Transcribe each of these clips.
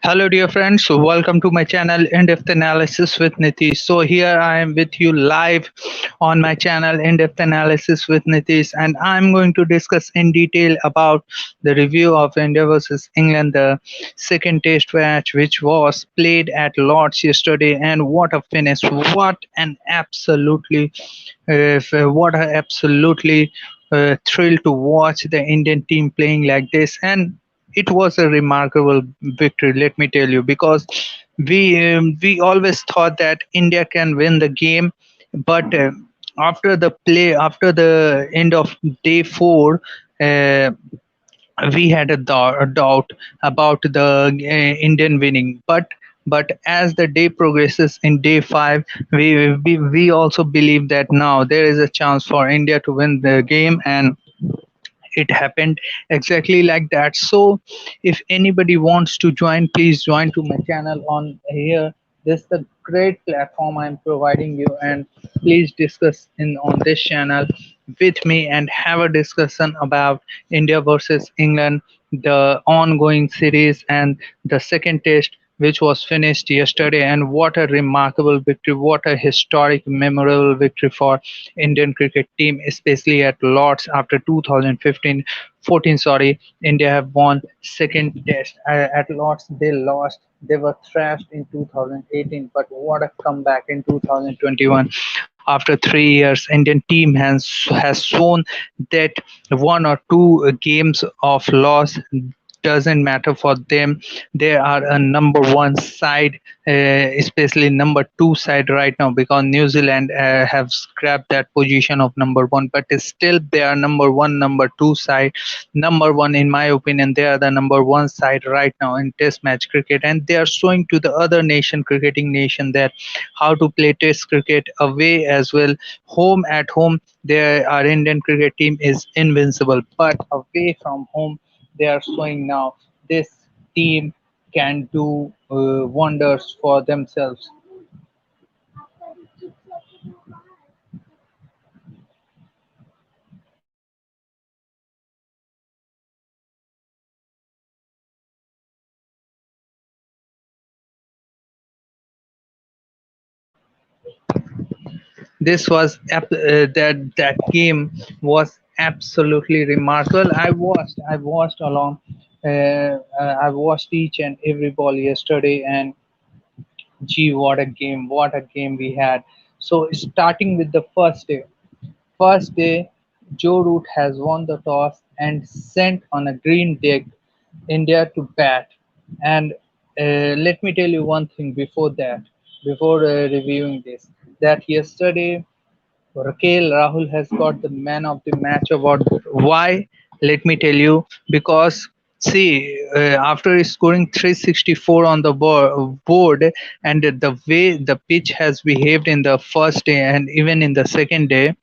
Hello, dear friends. Welcome to my channel In Depth Analysis with Nitish. So, here I am with you live on my channel In Depth Analysis with Nitish, and I'm going to discuss in detail about the review of India versus England, the second test match, which was played at Lord's yesterday. And what a finish! What a absolutely thrill to watch the Indian team playing like this. And it was a remarkable victory, let me tell you, because we always thought that India can win the game, but after the end of day 4, uh, we had a doubt about the Indian winning, but as the day progresses in day 5, we also believe that now there is a chance for India to win the game, and it happened exactly like that. So if anybody wants to join, please join to my channel on here. This is the great platform I'm providing you, and please discuss in on this channel with me and have a discussion about India versus England, the ongoing series, and the second test which was finished yesterday. And what a remarkable victory, what a historic memorable victory for Indian cricket team, especially at Lords after 2015 14, sorry. India have won second test at Lords. They lost, they were thrashed in 2018, but what a comeback in 2021. After 3 years, Indian team has shown that one or two games of loss doesn't matter for them. They are a number one side, especially number two side right now, because New Zealand have grabbed that position of number one, but still they are number one, number two side. Number one, in my opinion, they are the number one side right now in Test match cricket, and they are showing to the other cricketing nation, that how to play Test cricket away as well. Home at home, our Indian cricket team is invincible, but away from home they are showing now this team can do wonders for themselves. This was that game was absolutely remarkable. I watched along. I watched each and every ball yesterday, and gee, what a game we had. So starting with the first day, Joe Root has won the toss and sent on a green deck India to bat. And let me tell you one thing before that, before reviewing this, that yesterday Raquel Rahul has got the man of the match award. Why? Let me tell you. Because see, after scoring 364 on the board, and the way the pitch has behaved in the first day and even in the second day,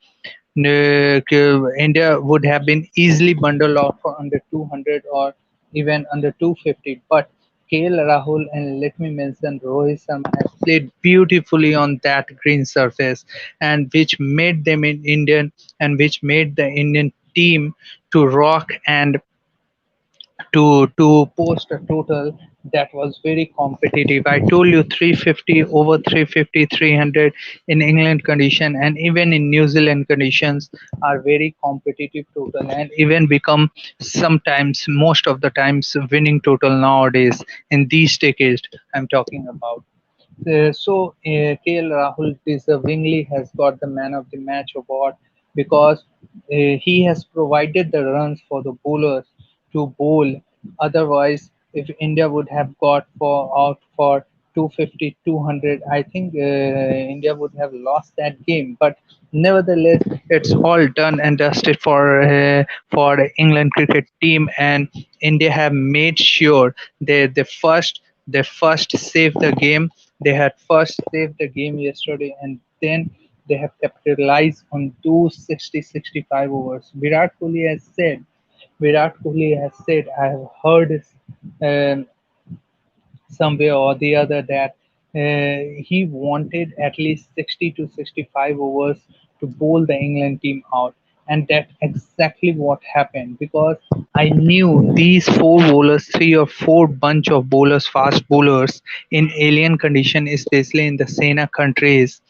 India would have been easily bundled off for under 200 or even under 250. But KL Rahul and let me mention Rohit Sharma has played beautifully on that green surface, and which made them in Indian, and which made the Indian team to rock and to post a total that was very competitive. I told you 350, over 350, 300 in England condition, and even in New Zealand conditions are very competitive total, and even become sometimes, most of the times, winning total nowadays in these decades I'm talking about. KL Rahul deservingly has got the man of the match award, because he has provided the runs for the bowlers to bowl. Otherwise, if India would have got for out for 250, 200, I think India would have lost that game. But nevertheless, it's all done and dusted for the England cricket team, and India have made sure they first saved the game. They had first saved the game yesterday, and then they have capitalized on those 60, 65 overs. Virat Kohli has said, I have heard um, somewhere or the other that he wanted at least 60 to 65 overs to bowl the England team out. And that's exactly what happened, because I knew these four bowlers, three or four bunch of bowlers, fast bowlers in alien condition, especially in the Sena countries,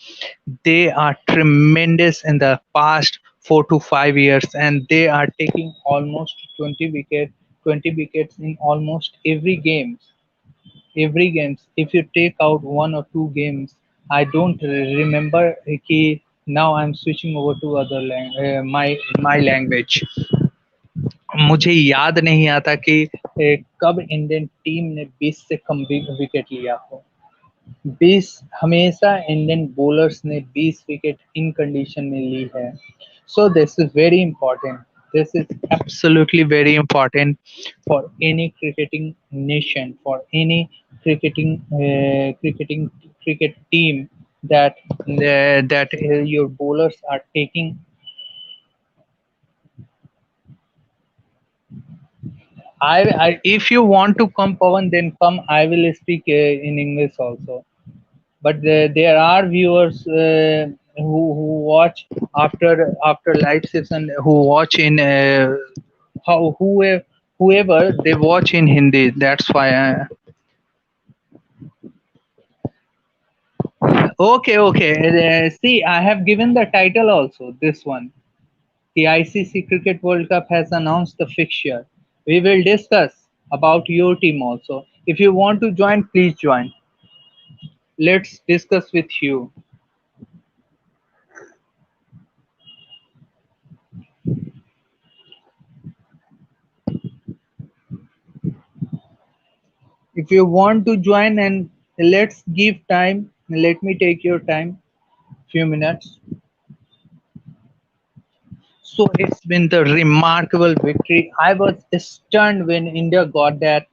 they are tremendous in the past 4 to 5 years, and they are taking almost 20 wickets in almost every game. Every games, if you take out one or two games, I don't remember कि now I'm switching over to my language. मुझे याद नहीं आता कि कब Indian team ने 20 से कम wicket लिया हो। 20 हमेशा इंडियन बॉलर्स ने 20 विकेट इन कंडीशन में ली है। So this is very important, this is absolutely very important for any cricketing nation, for any cricketing cricket team, that your bowlers are taking. If you want to come, Pawan, then come. I will speak in English also. But there are viewers who watch after live session, who watch in how whoever they watch in Hindi. That's why. Okay, okay. See, I have given the title also. This one, the ICC Cricket World Cup has announced the fixture. We will discuss about your team also. If you want to join, please join. Let's discuss with you. If you want to join, and let's give time. Let me take your time, few minutes. So it's been the remarkable victory. I was stunned when India got that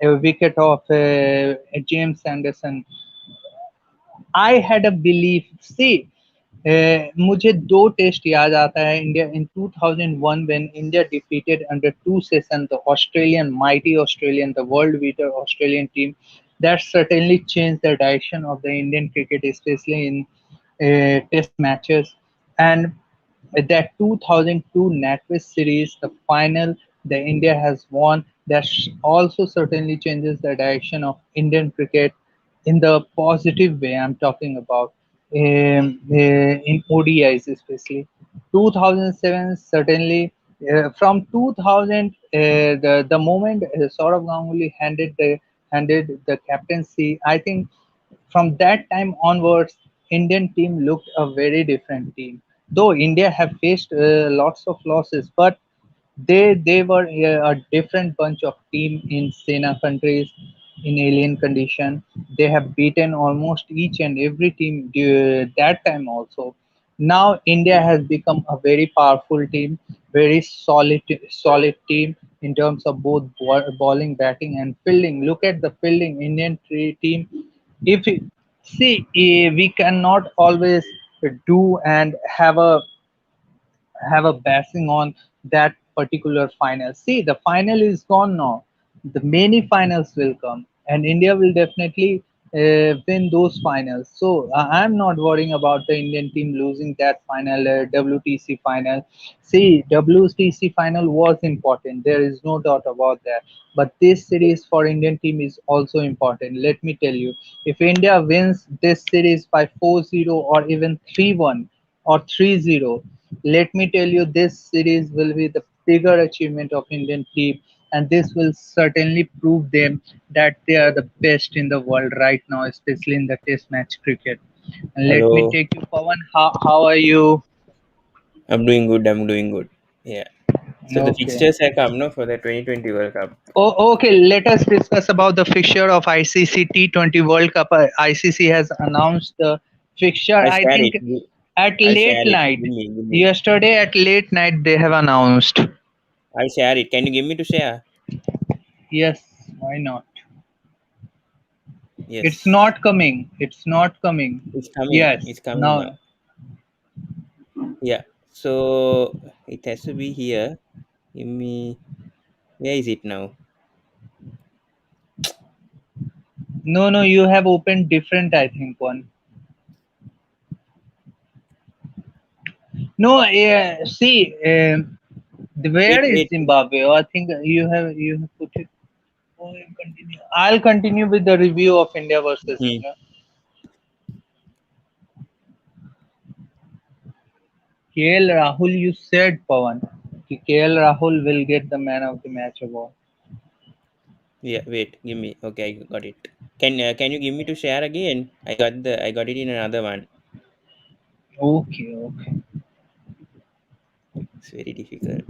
wicket of James Anderson. I had a belief. See, मुझे दो test याद आता है India in 2001 when India defeated under two sessions the Australian, mighty Australian, the world beater Australian team. That certainly changed the direction of the Indian cricket, especially in test matches. And that 2002 NatWest series, the final the India has won, that also certainly changes the direction of Indian cricket in the positive way. I'm talking about in ODIs especially. 2007 certainly, from 2000, the moment Saurav Ganguly handed the captaincy, I think from that time onwards, Indian team looked a very different team. Though India have faced lots of losses, but they were a different bunch of team in Sena countries in alien condition. They have beaten almost each and every team that time also. Now India has become a very powerful team, very solid team in terms of both bowling, batting, and fielding. Look at the fielding Indian team. If see, we cannot always do and have a bashing on that particular final. See, the final is gone now. The many finals will come, and India will definitely win those finals. So I'm not worrying about the Indian team losing that final, WTC final. See, WTC final was important. There is no doubt about that. But this series for Indian team is also important. Let me tell you, if India wins this series by 4-0 or even 3-1 or 3-0, let me tell you, this series will be the bigger achievement of Indian team, and this will certainly prove them that they are the best in the world right now, especially in the Test match cricket. And let me Hello, take you, Pawan. How are you? I'm doing good. I'm doing good. Yeah. So the Okay. fixtures have come no for the 2020 World Cup. Okay, let us discuss about the fixture of ICC T20 World Cup. ICC has announced the fixture, I I share it. think, at I late share it. night. Give me. Give me. Yesterday at late night, they have announced. I share it. Can you give me to share? Yes, why not? It's Yes. not coming. It's not coming. It's coming. Yes. It's coming now. Now, Yeah. So it has to be here. Give me. Where is it now? no, no, you have opened different, I think, one. No, see, Wait, where is wait. Zimbabwe? Oh, I think you have put it. Oh, you continue. I'll continue with the review of India versus Hmm. England. KL Rahul, you said Pawan, कि KL Rahul will get the man of the match award. Yeah, wait. Give me. Okay, I got it. Can you give me to share again? I got it in another one. Okay, okay. It's very difficult.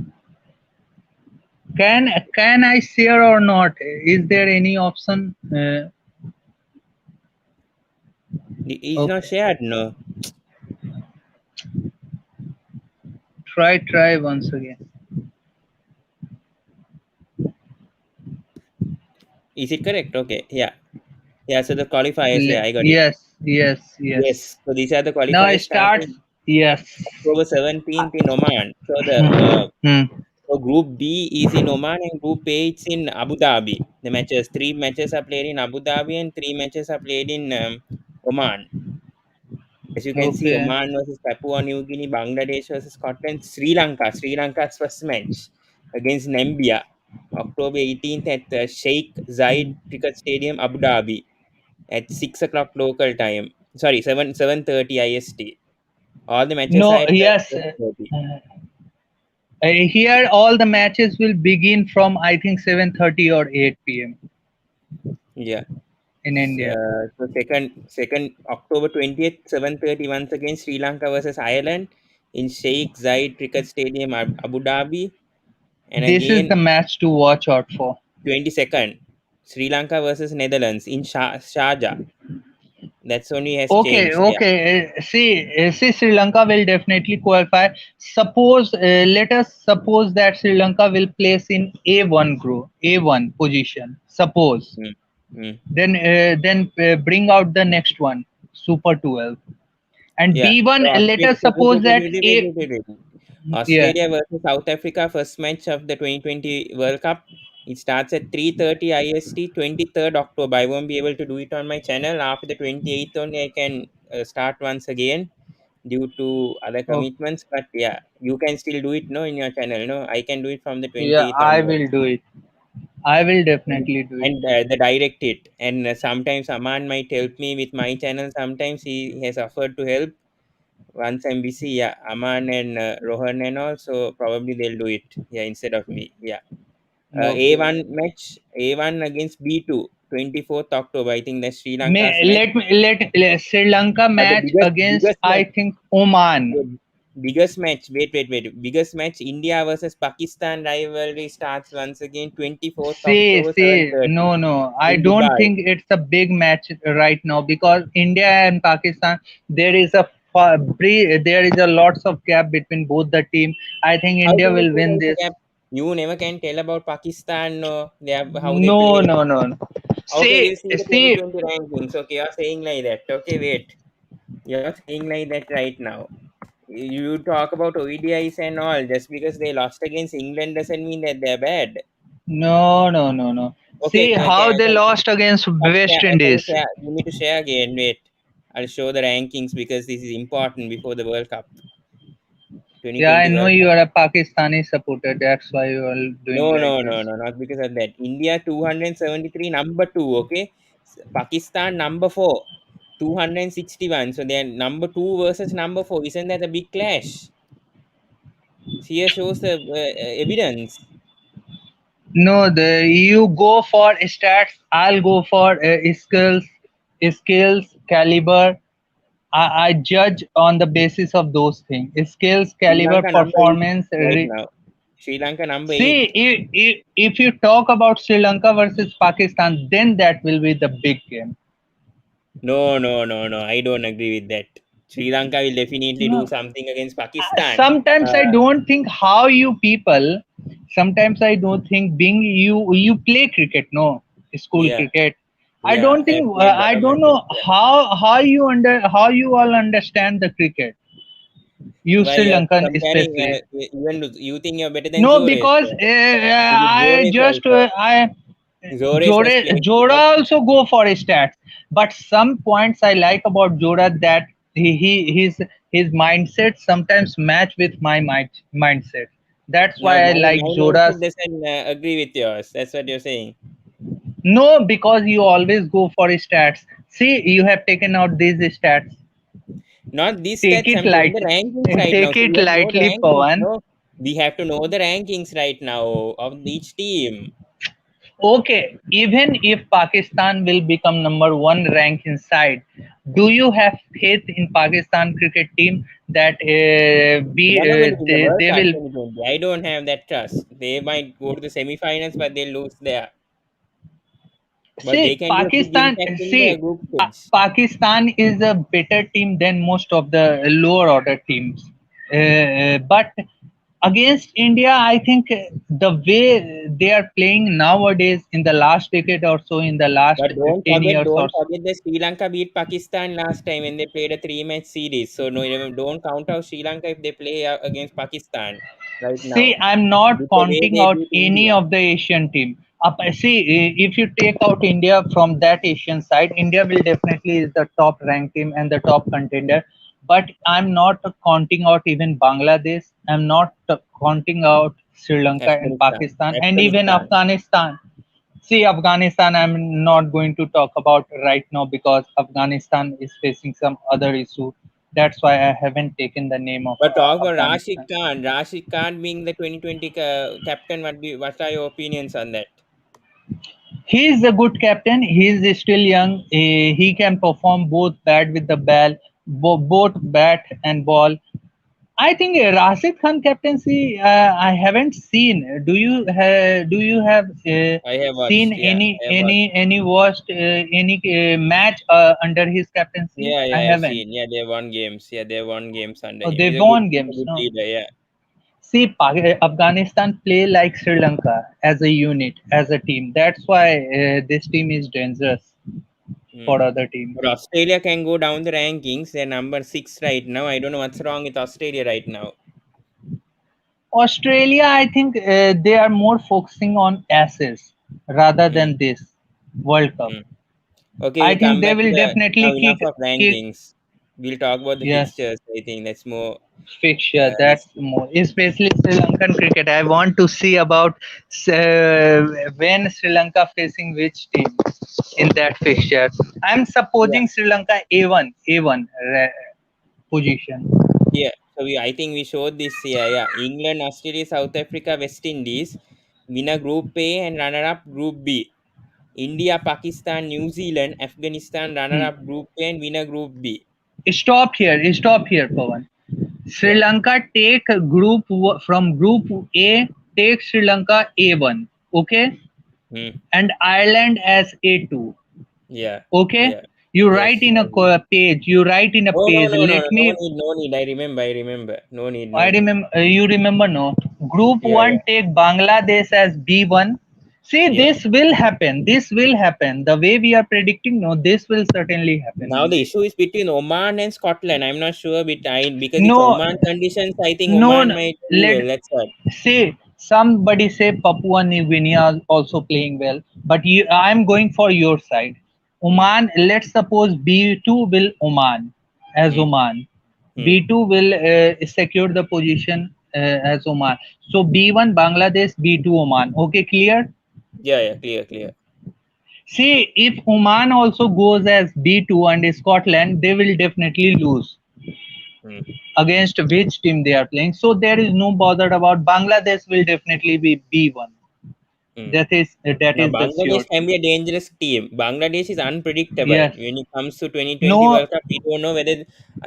Can I share or not? Is there any option? It's not Okay, shared. No. try once again. Is it correct? Okay. Yeah. Yeah. So the qualifiers. Yeah, I got it. Yes. Yes. So these are the Now it qualifiers starts. starting Yes. October 17th in Oman. So the Hmm. Hmm. so Group B is in Oman and Group A is in Abu Dhabi. The matches, three matches are played in Abu Dhabi and three matches are played in Oman. As you can see, Okay. Oman versus Papua New Guinea, Bangladesh versus Scotland, Sri Lanka. Sri Lanka's first match against Namibia, October 18th at Sheikh Zayed Cricket Stadium, Abu Dhabi, at 6 o'clock local time. Sorry, 7:30 IST. All the matches are No. at Yes. 7:30. Here all the matches will begin from I think 7:30 or 8 p.m. Yeah. in India. So second October 20th, 7:30 once again Sri Lanka versus Ireland in Sheikh Zayed Cricket Stadium, Abu Dhabi, and This is again the match to watch out for. 22nd Sri Lanka versus Netherlands in Sharjah. That's only has Okay, changed. Yeah. okay. See, Sri Lanka will definitely qualify. Suppose, let us suppose that Sri Lanka will place in A1 group, A1 position. Suppose. Mm, mm. Then bring out the next one, Super 12. And Yeah. B1, So let us suppose that A. Yeah, Australia versus South Africa, first match of the 2020 World Cup. It starts at 3:30 IST, 23rd October. I won't be able to do it on my channel. After the 28th only, I can start once again due to other oh, commitments. But yeah, you can still do it, no, in your channel. No, I can do it from the yeah, 28th I onwards. will do it. I will And, definitely do it. the direct it. And sometimes Aman might help me with my channel. Sometimes he has offered to help once I'm busy, yeah, Aman and Rohan and all, so probably they'll do it, yeah, instead of me, yeah. Okay. A1 match, A1 against B2, 24th October, I think that's Sri Lanka's May, match. let Sri Lanka The match against biggest I match, think Oman. the biggest match, India versus Pakistan rivalry starts once again, 24th October, No, 7:30 no, I in don't Dubai. think it's a big match right now because India and Pakistan, there is a there is a lots of gap between both the team. I think How India can you will say win there is a this. gap? You never can tell about Pakistan, no, how they No, play. no, no, no. Okay, See, we'll see the see, 2020 rankings. Okay, you're saying like that. Okay, wait. You're saying like that right now. You talk about ODIs and all. Just because they lost against England doesn't mean that they're bad. no, no, no, no. Okay, See how they lost against West can you Indies. share? You need to share again. Wait, I'll show the rankings because this is important before the World Cup. Yeah, I 2020 know World you Cup. are a Pakistani supporter. That's why you are No, doing no, like no, this. no, not because of that. India 273, number two. Okay, Pakistan number four, 261. So they're number two versus number four. Isn't that a big clash? Here shows the evidence. No, the you go for stats. I'll go for skills, caliber. I judge on the basis of those things. Skills, Sri caliber, Lanka number eight performance. right now. Sri Lanka number See, eight. if you talk about Sri Lanka versus Pakistan, then that will be the big game. No, no, no, no. I don't agree with that. Sri Lanka will definitely do No, something against Pakistan. sometimes I Uh, don't think how you people. Sometimes I don't think being you play cricket, no school yeah, cricket. I yeah. don't I have think played a lot I of don't matches. know how you all understand the cricket. You Why Sri you're Lankan comparing? especially. Even you think you're better than No, Zores? because I Zores just also. I Zores has played too Jora much. also go for stats, but some points I like about Jora that His mindset sometimes match with my mindset. That's Now why I my like mindset Jodas. doesn't agree with yours. That's what you're saying. No, because you always go for stats. See, you have taken out these stats. Not these Take stats. it I'm telling the light. rankings right now. Take So we it have to know the lightly, rankings. Pawan. No, we have to know the rankings right now of each team. Okay, even if Pakistan will become number one rank inside, do you have faith in Pakistan cricket team that They're not going to win the World they Cup will? 2020. I don't have that trust. They might go to the semi-finals, but they lose there. But they See, can do a big Pakistan. impact in the See, group stage. Pakistan is a better team than most of the lower order teams. But against India, I think the way they are playing nowadays in the last decade or so, in the last But don't 10 years or don't so. forget that Sri Lanka beat Pakistan last time when they played a three-match series. So no, don't count out Sri Lanka if they play against Pakistan right See, now. I'm With not the way counting they out beat any India. of the Asian team. See, if you take out India from that Asian side, India will definitely is the top ranked team and the top contender. But I'm not counting out even Bangladesh. I'm not counting out Sri Lanka and Afghanistan. Pakistan and even Afghanistan. Afghanistan. See, Afghanistan, I'm not going to talk about right now because Afghanistan is facing some other issue. That's why I haven't taken the name of But talk about Rashid Afghanistan. Khan. Rashid Khan being the 2020 captain. What are your opinions on that? He is a good captain. He is still young. He can perform both bat with the ball, both bat and ball. I think Rashid Khan captaincy. I haven't seen. Do you have I have seen watched. Yeah, I have watched. any watched any match under his captaincy? Yeah, I yeah, I have haven't. seen. Yeah, they won games. Yeah, they won games under Oh, him. they won He's a games. good No. leader. Yeah. See, Afghanistan play like Sri Lanka as a unit, as a team. That's why this team is dangerous Hmm. for other teams. But Australia can go down the rankings. They're number six right now. I don't know what's wrong with Australia right now. Australia, I think they are more focusing on Ashes rather Hmm. than this World Cup. Hmm. Okay, I we'll think come they back to will the now. definitely Enough of kick. rankings. We'll talk about the Yes, fixtures. I think that's more. fixture. That's Useful. more, especially Sri Lankan cricket. I want to see about when Sri Lanka facing which team in that fixture. I'm Yeah. supposing Sri Lanka A1 position. Yeah. So I think we showed this here. Yeah. England, Australia, South Africa, West Indies, winner Group A and runner-up Group B. India, Pakistan, New Zealand, Afghanistan, Hmm. runner-up Group A and winner Group B. Stop here, Pawan. Sri Yeah. Lanka take from Group A, take Sri Lanka A1, okay, Hmm. and Ireland as A2, Yeah. okay. Yeah. You write Yes. in a page. You write in a Oh no page. no no no Let no me. need no need. I remember. I remember. No need. No I need. remember. You remember, no? Group Yeah. Yeah. one take Bangladesh as B1. See, Yeah. this will happen. This will happen. The way we are predicting, no, this will certainly happen Now the only. issue is between Oman and Scotland. I'm not sure because it's No, Oman conditions. I think no. Oman might do Let well. That's what. say somebody say Papua New Guinea are also playing well, but I'm going for your side. Hmm. Oman, let's suppose B2 will Oman as Hmm. Oman. Hmm. B2 will secure the position as Oman. So B1 Bangladesh, B2 Oman. Okay, clear? Yeah. Yeah. Clear. Clear. See, if Oman also goes as B2 and Scotland, they will definitely lose Hmm. against which team they are playing. So there is no bother about Bangladesh will definitely be B1. Hmm. That Now, is the Bangladesh sure can thing. be a dangerous team. Bangladesh is unpredictable. Yes. When it comes to 2020 No. World Cup, we don't know whether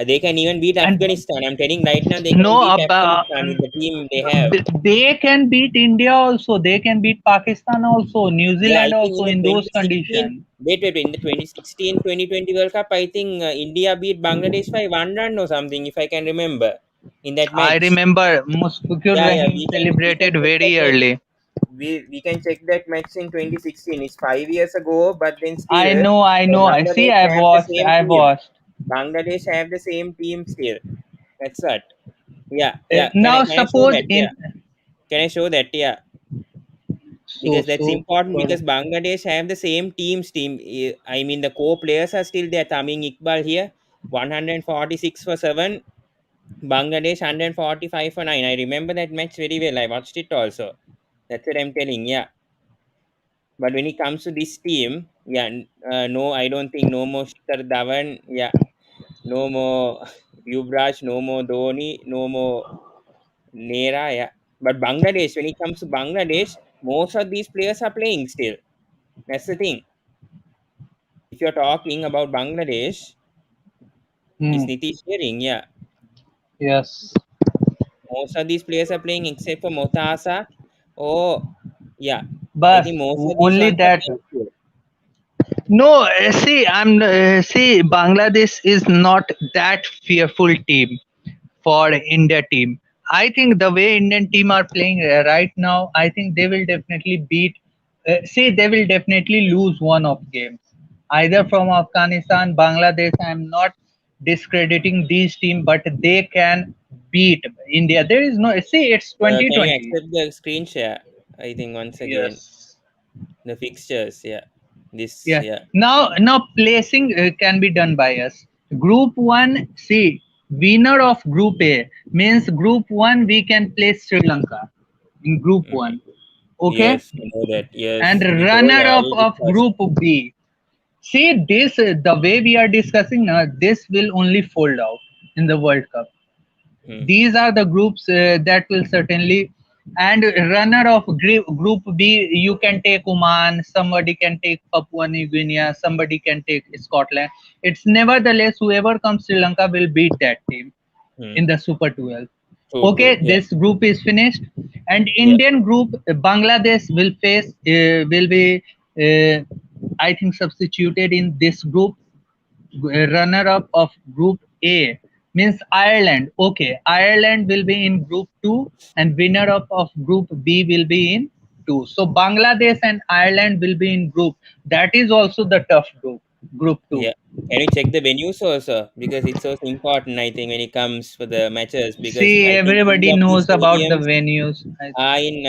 they can even beat And Afghanistan. I'm telling right now, they can no, beat Afghanistan with the team they have. they can beat India also. They can beat Pakistan also. New Yeah, I Zealand think in also the in those 2016, conditions. in the 2016 2020 World Cup, I think India beat Bangladesh by 1 run or something, if I can remember, in that I match. remember Musfiqur Yeah, yeah, Rahim we can celebrated check that very match. early. We can check that match in 2016. It's 5 years ago, but then I still, know, I know. I see. Bangladesh I've have the watched. same I've team. watched. Bangladesh have the same team still. That's what. Yeah, yeah. Now Can I show suppose that? Yeah. in Can I show that? Yeah. so Because that's so important for because Bangladesh have the same team. I mean, the core players are still there. Tamim Iqbal here. 146 for 7, Bangladesh 145 for 9. I remember that match very well. I watched it also. That's what I'm telling. Yeah. But when it comes to this team, yeah, no, I don't think no more Shikhar Dhawan. Yeah. No more Yuvraj, no more Dhoni, no more Nera. Yeah. But Bangladesh, when it comes to Bangladesh, most of these players are playing still. That's the thing. If you're talking about Bangladesh, is Hmm. Nitish hearing? Yeah. Yes. Most of these players are playing except for Motasa. Oh, yeah. I But think most of these only ones are that. playing still. No, see, Bangladesh is not that fearful team for India team. I think the way Indian team are playing right now, I think they will definitely beat. See, they will definitely lose one of games, either from Afghanistan, Bangladesh. I'm not discrediting these team, but they can beat India. There is no, see, it's Can you 2020. accept the screen share? I think once again Yes. the fixtures. Yeah, this. Yeah. Yeah. Now placing can be done by us. Group one, see, winner of Group A means Group one we can place Sri Lanka in Group Mhm. one. Okay, Yes, I know that. and Yes, we told runner up already of discussed. Group B. See this, the way we are discussing now, this will only fold out in the World Cup. Hmm. These are the groups that will certainly, and runner of group B, you can take Oman, somebody can take Papua New Guinea, somebody can take Scotland. It's nevertheless whoever comes Sri Lanka will beat that team Hmm. in the Super 12. True. Okay, True. Yeah. this group is finished, and Yeah. Indian group Bangladesh will face will be I think substituted in this group. Runner up of group A means Ireland. Okay, Ireland will be in group 2 and winner up of group B will be in 2. So Bangladesh and Ireland will be in group. That is also the tough group, group 2. Yeah. Can you check the venues also? Because it's so important, I think, when it comes for the matches. Because See, I think two everybody of these knows about the stadiums venues. are in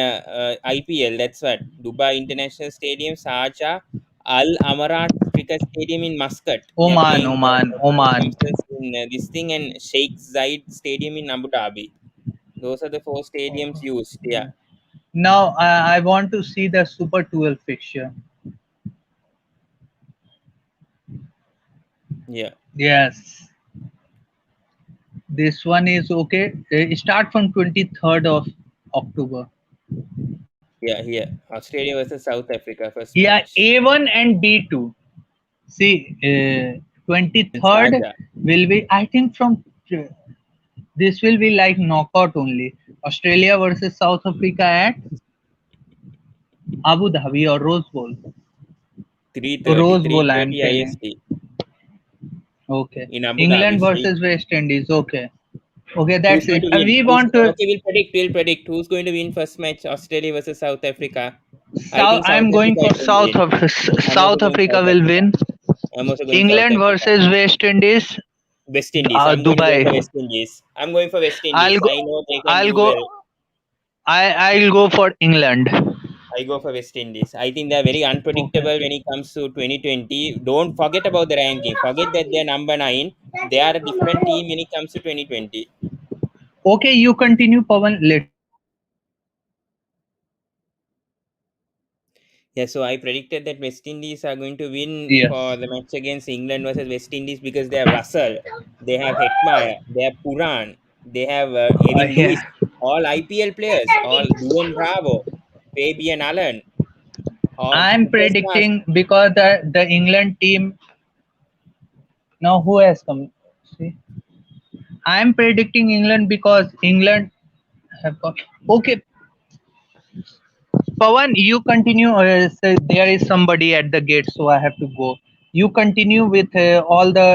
IPL. That's what Dubai International Stadium, Sharjah, Al Amarat Cricket Stadium in Muscat. They are Oman, playing Oman, for some Oman. youngsters in this thing, and Sheikh Zayed Stadium in Abu Dhabi. Those are the four stadiums used. Yeah, Now I want to see the Super 12 fixture. yeah, Yes, this one is okay. Start from 23rd of October. yeah. Here, Australia versus South Africa first Yeah, match A1 and B2. See, in 23rd Sharjah. will be, I think, from this will be like knockout only. Australia versus South Africa at Abu Dhabi or Rose Bowl. 3:30, Rose Bowl, I am 3:30 telling. IST Okay. in Abu Dhabi. England Sheikh. versus West Indies. Okay. Okay, Who's that's going it. to win? We Who's want to. okay? We'll predict. We'll predict. Who's going to win first match? Australia versus South Africa. I South. think South I'm going Africa for is going to win. I'm also South going Africa South will Africa. win. I'm also going South England Africa. versus West Indies. West Indies. I'm going to go Dubai. for West Indies. I'm going for West I'll Indies. go. I know they can I'll do go. well. I'll go for England. I go for West Indies. I think they're very Okay. unpredictable when it comes to 2020. Don't forget about the ranking. Forget that they're number 9. They are a different team when it comes to 2020. Okay, you continue, Pawan. Let me continue. Yeah, so I predicted that West Indies are going to win for Yes. the match against England versus West Indies because they have Russell, they have Hetmeyer, they have Puran, they have Evan Lewis, Yeah. all IPL players, all Dwayne Bravo, Fabian Allen, all I'm superstars. predicting because the England team now who has come. See, I'm predicting England because England have got. Okay, Pawan, you continue. So there is somebody at the gate, so I have to go. You continue with all the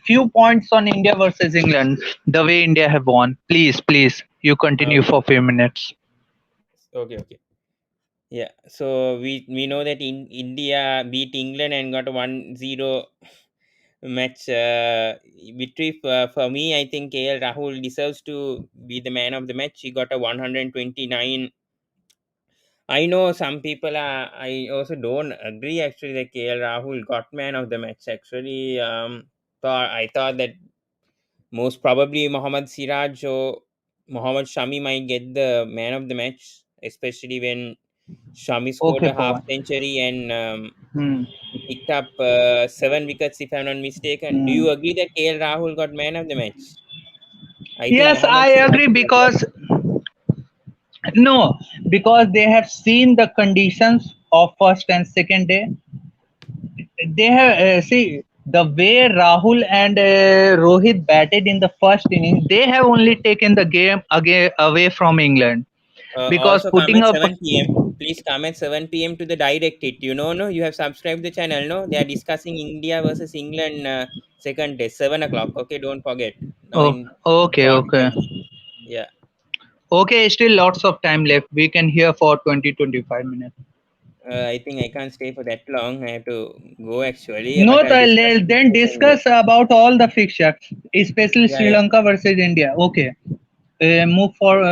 few points on India versus England. The way India have won. Please, please, you continue Okay, for few minutes. okay, okay. Yeah, so we know that India beat England and got a 1-0 match victory. For me, I think KL Rahul deserves to be the man of the match. He got a 129. I know some people are. I also don't agree actually that KL Rahul got man of the match. Actually, I thought that most probably Mohammad Siraj or Mohammad Shami might get the man of the match, especially when Shami scored Okay, a half Pawan. century and Hmm. he picked up 7 wickets, if I'm not mistaken. Do Hmm. you agree that KL Rahul got man of the match? I think Yes, Mohammad I Siraj agree should have because no, because they have seen the conditions of first and second day. They have see the way Rahul and Rohit batted in the first inning. They have only taken the game again away from England because Also, come putting at up. 7 p.m. Please come at 7 p.m. to the direct it. You know, no, you have subscribed the channel. No, they are discussing India versus England second day, 7 o'clock. Okay, don't forget. Now Oh, in okay, short okay, time. Yeah, okay. Still lots of time left. We can hear for 20-25 minutes. I think I can't stay for that long. I have to go actually, No, but I'll discuss in then session. discuss about all the fixture, especially Yeah, Sri yeah. Lanka versus India. Okay,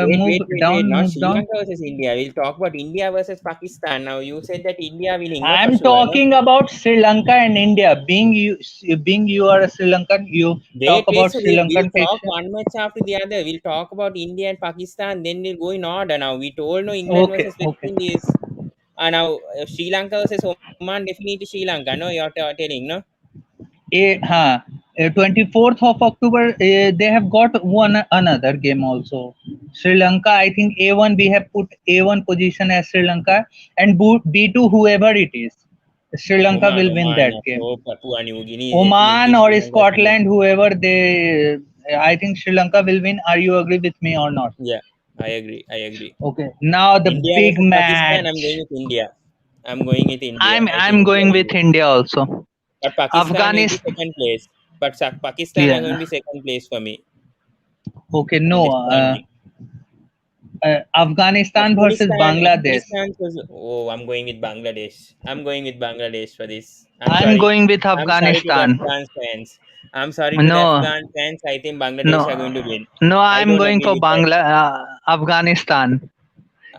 Wait, move wait, wait, wait. down, Not move Sri down. Lanka versus India. We'll talk about India versus Pakistan. Now you said that India winning, no, for I'm sure, no. talking about Sri Lanka and India. Being you are a Sri Lankan, you talk Wait, wait. about So Sri we'll Lankan talk fixture. one match after the other. We'll talk about India and Pakistan. Then we'll go in order. Now we told no England Okay, versus West okay. Indies. Now Sri Lanka versus Oman. Definitely Sri Lanka. No, you're telling no. 24th of October, they have got one another game also. Sri Lanka, I think A1 we have put A1 position as Sri Lanka and B2 whoever it is. Sri Lanka Oman, will win Oman. that game. So Papua New Guinea Oman definitely Sri or Lanka should win. Scotland, whoever they, I think Sri Lanka will win. Are you agree with me or not? Yeah, I agree. I agree. Okay. Now the India big versus Pakistan. I'm match. going with India. I'm going with India. I think I'm India going will with win. India also. But Pakistan will be Afghanistan. second place. But Pakistan are going to Yeah. be second place for me Okay. in No. the standing. Afghanistan versus Bangladesh. Afghanistan was. Oh, I'm going with Bangladesh. I'm going with Bangladesh for this. I'm I'm sorry. going with I'm sorry to the Afghanistan. Afghan fans. I'm sorry to the No, Afghan fans. I think Bangladesh are no, going to win. no. I I'm don't going agree for with that. Afghanistan.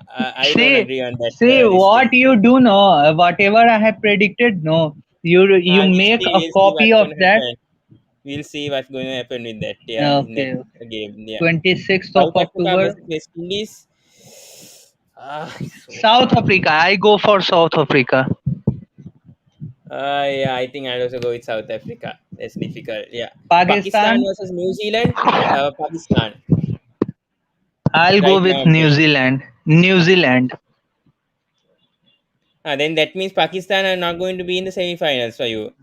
I don't See, agree on that. see This what thing. you do. No, whatever I have predicted. No, you We'll make see. a We'll see copy what's of going to that. happen. We'll see what's going to happen with that. Yeah, in that Okay, okay. game. Yeah. 26th of South Africa October, versus West Indies. It's so South hard. Africa. I go for South Africa. Yeah, I think I'll also go with South Africa. That's difficult. Yeah. Pakistan Pakistan. versus New Zealand. Pakistan. I'll go Right now, with I'm New saying. Zealand. New Zealand. Then that means Pakistan are not going to be in the semi-finals for you.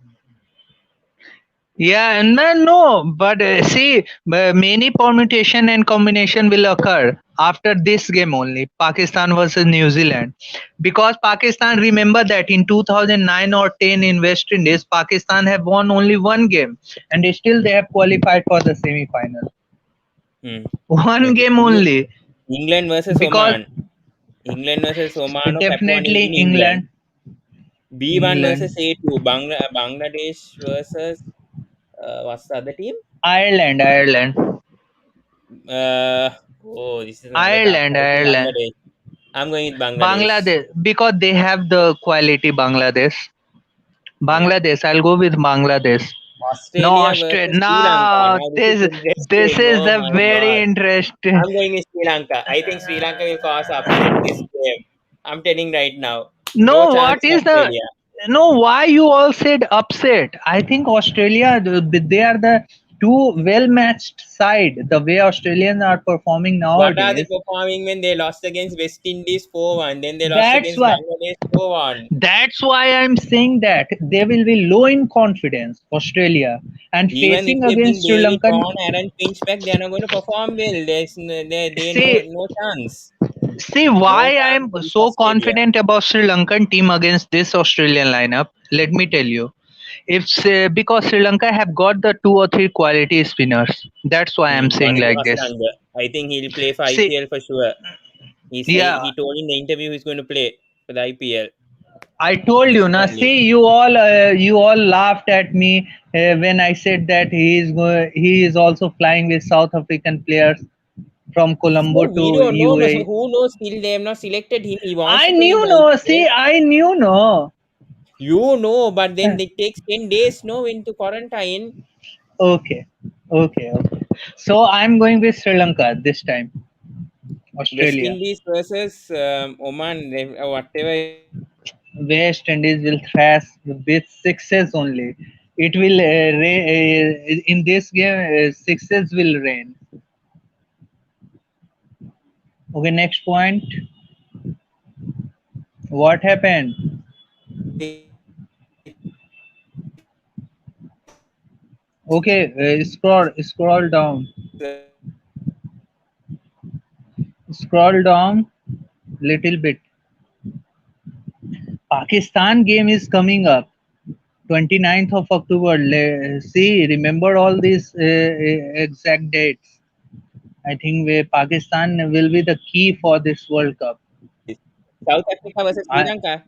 Yeah, and then no, but see, many permutation and combination will occur after this game only, Pakistan versus New Zealand, because Pakistan, remember that in 2009 or 10 in West Indies, Pakistan have won only one game, and still they have qualified for the semi-final. Hmm. One Okay. game only, England versus because Oman. England versus Oman or Papua New definitely Guinea, England. England, B1 versus England, A2. Bangladesh versus what's the other team? Ireland, Ireland, Uh, oh, this is another tough. Ireland, I think Ireland, Bangladesh. I'm going with Bangladesh. Bangladesh, because they have the quality. Yeah. Bangladesh. I'll go with Bangladesh. No, Australia Australia. versus Sri Lanka. No, Now this is this interesting. is Oh the my very god. interesting. I'm going with Sri Lanka. I think Sri Lanka will cause upset this game. I'm telling right now. No No, chance what is the Australia. no? Why you all said upset? I think Australia. They are the two well matched side. The way Australians are performing What are they nowadays. performing when they lost against West Indies 4-1? Then they lost That's against why. Bangladesh 4-1. That's why I'm saying that they will be low in confidence, Australia, and Even if facing they bring against Sri David Lankan. Vaughan, Aaron Finch back, they are not going to perform well. They See, no chance. See No why I chance am in so Australia. confident about Sri Lankan team against this Australian lineup. Let me tell you, it's because Sri Lanka have got the two or three quality spinners. That's why I'm One saying is like this. Hasanga. I think he'll play for See, IPL for sure. yeah, He told in the interview he's going to play for the IPL. I told The you. Now, Super League. see, you all laughed at me when I said that he is also flying with South African players from No, Colombo we to don't know. No, UAE. who knows? Still, they have not selected him. He wants I to play in knew the no. IPL. See, I knew no. You know, but then it takes 10 days, no, into quarantine. Okay, okay. So I'm going with Sri Lanka this time. West Australia. Indies versus Oman, whatever it is. West Indies will thrash with sixes only. It will in this game. Sixes will reign. Okay, next point. What happened? Okay, scroll down. Scroll down little bit. Pakistan game is coming up. 29th of October. See, remember all these exact dates. I think Pakistan will be the key for this World Cup. South Africa versus Sri I, Lanka.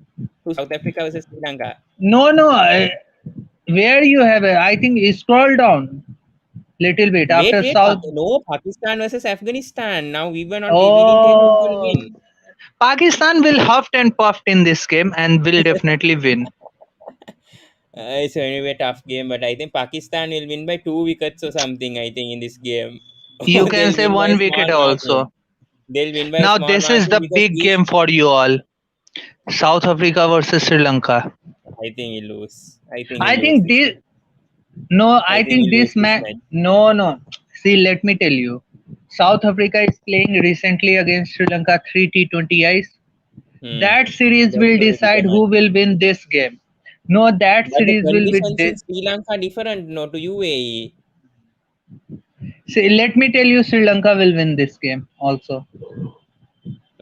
To South Africa versus Sri Lanka. no, no. Where you have it? I think scroll down little bit Wait, after wait. South. No, Pakistan versus Afghanistan. Now we were not. We didn't tell who will Oh, win. Pakistan will huffed and puffed in this game and will definitely win. It's anyway a tough game, but I think Pakistan will win by 2 wickets or something. I think in this game, You or can they'll say win by a one small wicket margin. also. They'll win by a Now small this is margin the because big we. game for you all. South Africa versus Sri Lanka. I think he lose. I think he I lose think this this match. no, I I think think he lose this this match match. no. See, let me tell you. South Africa is playing recently against Sri Lanka 3 T20 Is. Hmm. That series That's will going to be the decide match. who will win this game. No, that But the series will be. conditions in Sri Lanka different. No, to UAE. See, let me tell you, Sri Lanka will win this game also.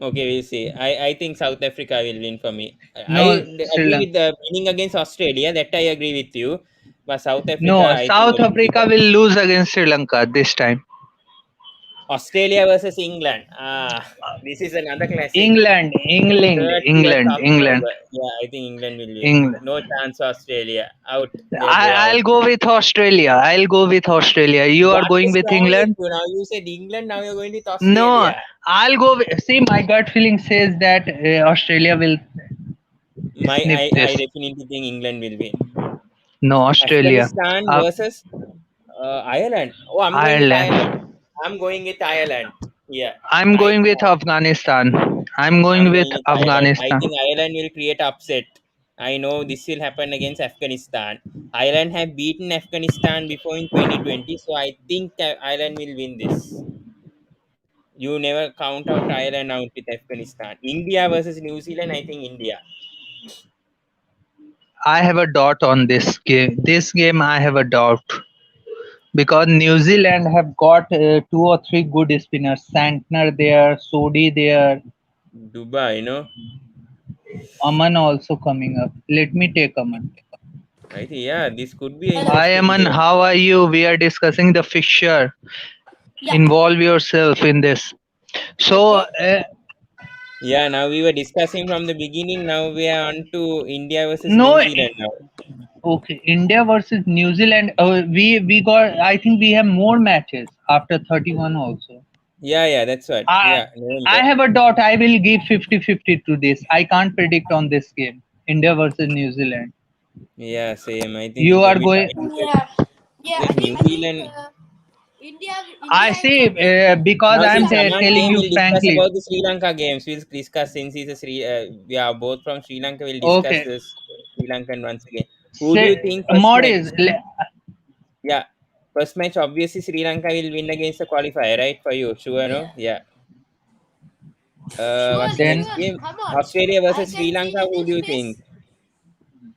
Okay, we'll see. I think South Africa will win for me. I No, Sri agree Lanka. with the winning against Australia. That I agree with you. But South Africa, No, I think South that will be Africa the will lose against Sri Lanka this time. Australia versus England. This is another classic. England, 30th England. October. Yeah, I think England will win. England. No chance Australia. Out. They go out. I'll go with Australia. I'll go with Australia. You are What going is with wrong with England? you? Now you said England, now you're going with No, Australia. I'll go with. See, my gut feeling says that Australia will snip I this. definitely think England will win. No, Australia. Afghanistan Uh, versus Ireland. Oh, I'm going with Ireland. Ireland. I'm going with Ireland. Yeah, I'm I going with Afghanistan. I'm I'm going with going with Ireland. I Afghanistan. think Ireland will create upset. I know this will happen against Afghanistan. Ireland have beaten Afghanistan before in 2020, so I think Ireland will win this. You never count out Ireland out with Afghanistan. India versus New Zealand. I think India. I have a doubt on this game. This game I have a doubt because New Zealand have got two or three good spinners. Santner there, Sodi there, Dubai, Aman also coming up. Let me take Aman. I think yeah, this could be an Hello. Hi interesting Aman, game. how are you? We are discussing the fixture. Yeah. Involve yourself in this. So, Okay. Yeah, now we were discussing from the beginning. Now we are on to India versus no, New Zealand now. okay, India versus New Zealand. We got. I think we have more matches after 31 also. Yeah, that's what. I Yeah, I November. have a doubt. I will give 50-50 to this. I can't predict on this game. India versus New Zealand. Yeah, same. I think You it's are gonna be going. tight Yeah. Yeah. because New I think Zealand. India. I India is see something. because Now, I'm since India. Aman telling came, India. you we'll discuss frankly. about the Sri Lanka games. We'll discuss since he's a Sri. We are both from Sri Lanka. We'll discuss Okay, this Sri Lankan once again. Who do you say, think first match? Morris. Yeah, first match. Obviously, Sri Lanka will win against the qualifier, right? For you, sure, Yeah. no? Yeah. What's Sure. the next Sure. game? Come on. Australia I versus Sri can see Lanka. Who do Nitish's you think? face.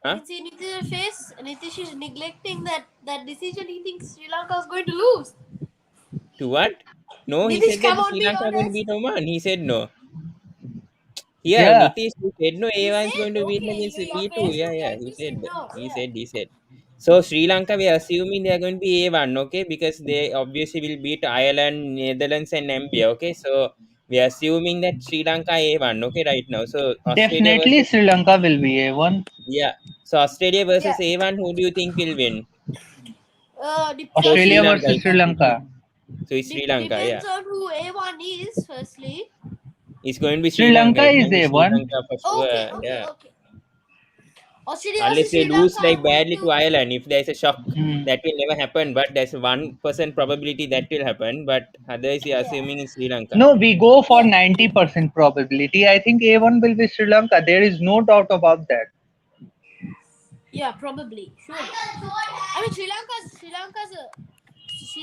I Huh? can see Nitish's face. Nitish is neglecting that decision. He thinks Sri Lanka is going to lose. To what? No, he Nitish, said that come the on, Sri be Lanka are going to honest. beat Oman. He said no. Yeah, Yeah, Nitish, he said no. He Ava is said, going to win okay, against your B2. face Yeah, look yeah. like He you said. said no. He Yeah. said. He said. So Sri Lanka, we are assuming they are going to be A1, okay? Because they obviously will beat Ireland, Netherlands, and Namibia, okay? So we are assuming that Sri Lanka A1, okay, right now. So Australia definitely versus Sri Lanka will be A1. yeah. So Australia Yeah. versus A1, who do you think will win? So Depends. Sri Australia Lanka. versus Sri Lanka. So it's Sri Lanka, yeah. Depends on who A1 is. Firstly. It's going to be Sri Sri Lanka. Lanka It's is going to be Sri A1. Lanka for Okay. sure. Okay. Yeah. Okay. Australia Unless versus they Sri lose Lanka, like I'm going badly to to. Ireland. If there's a shock, Hmm. that will never happen. But there's 1% probability that will happen. But otherwise, we are Yeah. assuming in Sri Lanka. No, we go for Yeah. 90% probability. I think A1 will be Sri Lanka. There is no doubt about that. Yeah, probably. Surely. I mean, Sri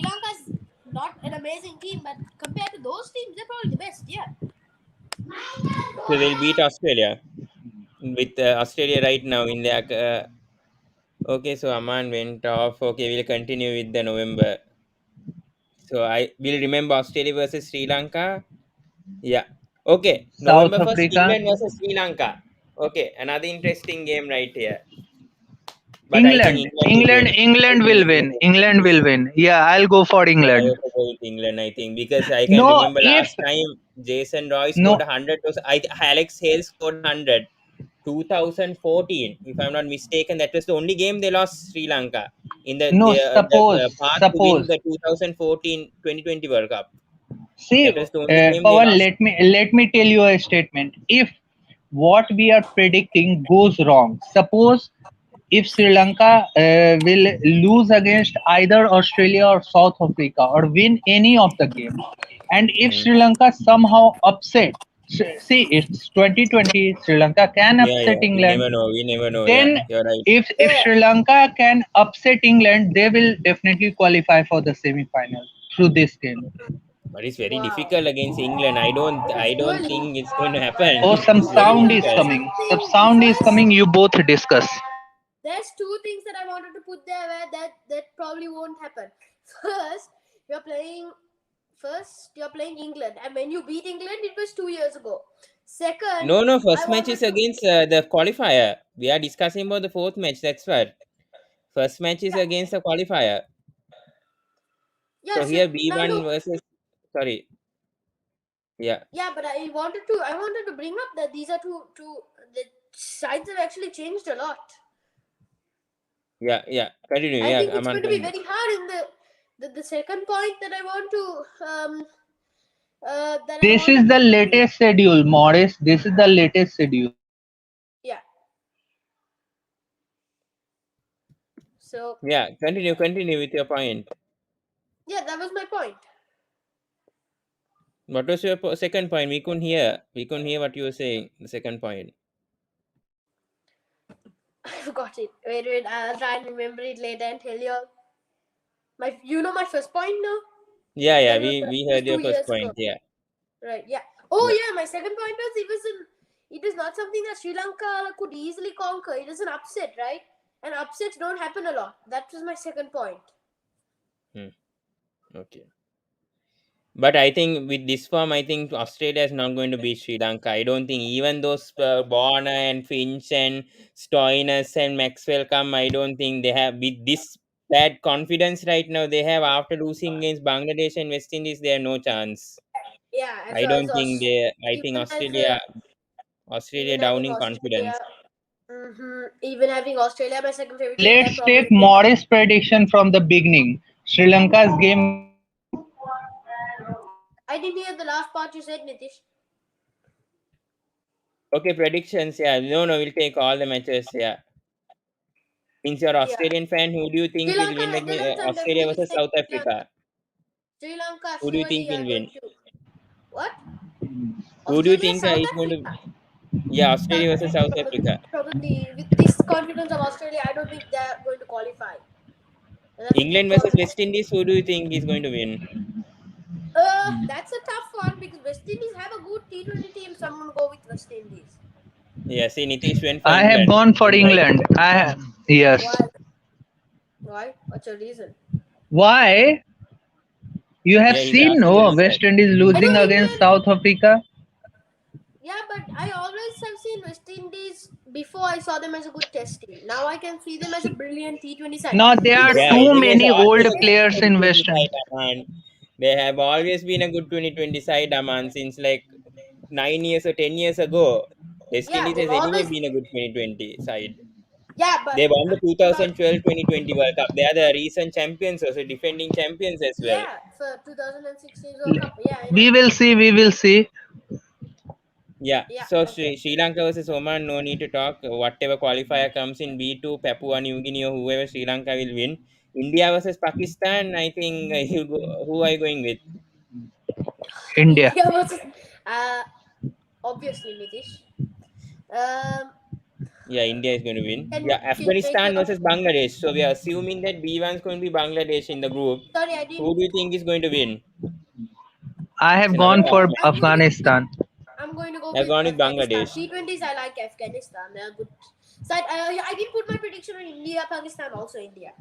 Lanka's not an amazing team, but compared to those teams, they're probably the best. Yeah. So they'll beat Australia with Australia right now in their. Okay, so Aman went off. Okay, we'll continue with the November. So I will remember Australia versus Sri Lanka. Yeah. Okay. South November 1st, Africa, England versus Sri Lanka. Okay, another interesting game right here. But I think England, England will England, win. I England think will England win. will win England this. will win. Yeah, I'll go for Yeah, I England. also go with England, I think, because I can No, remember if last time Jason Roy scored no, 100. Alex Hale scored 100. 2014, if I'm not mistaken, that was the only game they lost Sri Lanka in no. the Suppose, path to win suppose. the 2014 2020 World Cup. See, That was the only game they Pawan, lost. let me tell you a statement. If what we are predicting goes wrong, suppose if Sri Lanka will lose against either Australia or South Africa or win any of the games, and if Hmm. Sri Lanka somehow upset, see, it's 2020, Sri Lanka can Yeah, upset yeah. We England. never know. We never know. Yeah, Then, you're right. if Yeah. Sri Lanka can upset England, they will definitely qualify for the semi-final through this game. But it's very Wow. difficult against England. I don't Surely. think it's going to happen. Oh, some It's very sound Surely. is difficult. There's coming. Some something. sound is First, coming. You both discuss. there's two things that I wanted to put there where that probably won't happen. First, you're playing. First, you're playing England, and when you beat England, it was 2 years ago. Second, No, no. I First match is wanted to. against the qualifier. We are discussing about the fourth match. That's what. First match is Yeah. against the qualifier. Yeah. So So here now B1 look. versus. Sorry. Yeah, Yeah, but I wanted to bring up that these are two the sides have actually changed a lot. yeah, yeah. Continue. I Yeah, think it's Aman, going to be continue. very hard in the second point that I want to that I This want is to the bring up. latest schedule, Morris. This is the latest schedule. Yeah. So Yeah, continue with your point. yeah, that was my point. What was your second point? We couldn't hear. We couldn't hear what you were saying. The second point. I forgot it. Wait, I'll try and remember it later and tell you. My first point now. Yeah, yeah. That We was heard your two first years point. ago. Yeah, Right. Yeah. Oh yeah, yeah, my second point was it is not something that Sri Lanka could easily conquer. It is an upset, right? And upsets don't happen a lot. That was my second point. Hmm. Okay. But I think with this form, I think Australia is not going to beat Sri Lanka. I don't think even those Warner and Finch and Stoinis and Maxwell come. I don't think they have with this bad confidence right now. They have after losing against Bangladesh and West Indies. They have no chance. Yeah, I don't think Aus- they. I think even as a, Australia even having downing Australia, confidence. even having Australia my second favorite team, that Let's probably take will happen. Morris' prediction from the beginning. Sri Lanka's game will be won. I didn't hear the last part you said, Nitish. Okay, predictions. Yeah, no, we'll take all the matches. Yeah, since you're Yeah, Australian fan, who do you think will win Sri against Lanka, I'm Australia definitely versus saying South Sri Lanka. Africa? Sri Lanka Who do you think surely will are win? going to what? Who do you Australia, think South is going to? Africa. Yeah, Australia versus South Probably, Africa. probably with this confidence of Australia, I don't think they're going to qualify. And that's a big England versus confidence. West Indies. Who do you think is going to win? That's a tough one because West Indies have a good T20 team. So I'm going to go with West Indies. Yeah, see, Nitish went for I have England. gone for I'm right. England. Yes. Why? Why? What's your reason? Why? You have Yeah, he's seen asking the no reason. West Indies I know losing against England. South Africa. Yeah, but I always have seen West Indies before I saw them as a good test team. Now I can see them as a brilliant T20 side. Now there are Because Yeah, too it was many old always they, been a players in 2020 West Indies. side, Aman. They have always been a good 2020 side, Aman, since like 9 years or 10 years ago. West yeah, Indies they've has anyway always. been a good 2020 side. Yeah, but They won the about 2012 2020 World Cup. They are the recent champions, also defending champions as well. yeah for 2016 World Cup. Yeah, I know. We will see. We will see. Yeah, Yeah, so okay. Sri Lanka versus Oman, no need to talk. Whatever qualifier comes in B2, Papua New Guinea or whoever, Sri Lanka will win. India versus Pakistan, I think you go, who are you going with? India. India versus uh obviously Nitish. Um, Yeah, India is going to win. can Yeah, can you make Afghanistan your versus Bangladesh. So we are assuming that B1 is going to be Bangladesh in the group. sorry I Who didn't. do you think is going to win? I It's have another gone I'm tough for match. I'm going to go with Afghanistan. I'm going to go I've with gone with Afghanistan. Bangladesh. T20s I like Afghanistan. They're good. So I didn't put my prediction on India, Pakistan, also India.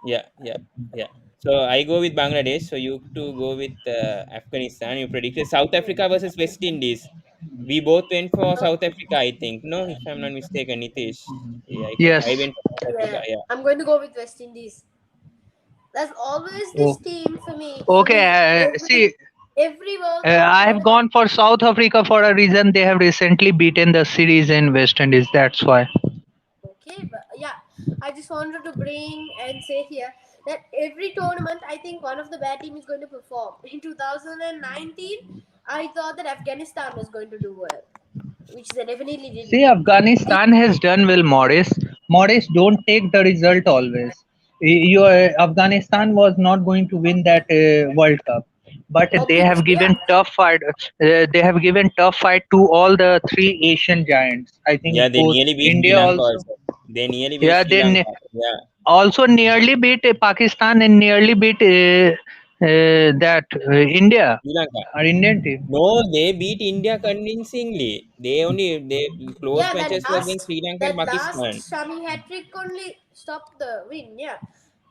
Yeah, yeah, yeah. So I go with Bangladesh. So you two go with Afghanistan. You predicted South Africa versus West Indies. We both went for Uh, South Africa, I think. No, if I'm not mistaken, Nitish. Yeah, I Yes. went for South Africa. yeah, Yeah. I'm going to go with West Indies. There's always this Oh, team for me. For okay. me, See, every World Cup I have tournament. gone for South Africa for a reason. They have recently beaten the series in West Indies. That's why. Okay, but yeah, I just wanted to bring and say here that every tournament, I think one of the bad team is going to perform. In 2019, I thought that Afghanistan was going to do well, which they definitely didn't. See, This, Afghanistan has done well, Morris. Morris, don't take the result always. Your Afghanistan was not going to win that World Cup, but they have obviously, yeah, given tough fight. They have given tough fight to all the three Asian giants. I Yeah, think they both nearly beat Sri India Lanka also. also. They nearly beat Yeah, Sri they Lanka. Yeah. also nearly beat Pakistan and nearly beat that India, Sri Lanka. our Indian team. No, they beat India convincingly. They close yeah. matches were against Sri Lanka and That last Pakistan. Shami hat trick only stopped the win. Yeah,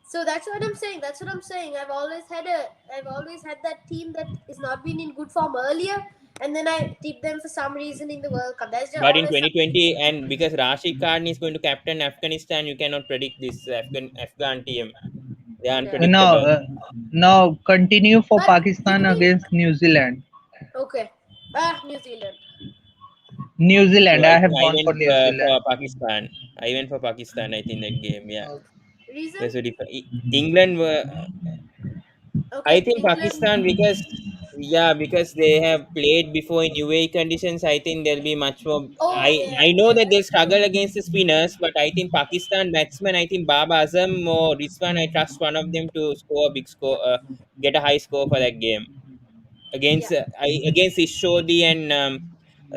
so that's what I'm saying. That's what I'm saying. I've always had that team that is not been in good form earlier, and then I tipped them for some reason in the World Cup. There's just But in always some. 2020, and because Rashid Khan is going to captain Afghanistan, you cannot predict this Afghan team. They are Yeah. Now, unpredictable. now continue for But Pakistan between against New Zealand. okay, New Zealand. New So Zealand. I I think have I gone went for New Zealand. for Pakistan. I went for Pakistan. I think that game. Yeah, Reason? that's a different. England were. I Okay, think England. Pakistan because because they have played before in UAE conditions. I think there'll be much more. Oh I know yeah, that they'll that's true. struggle against the spinners, but I think Pakistan batsmen. I think Baba Azam or Rizwan. I trust one of them to score a big score, get a high score for that game Yeah, against Ishodi and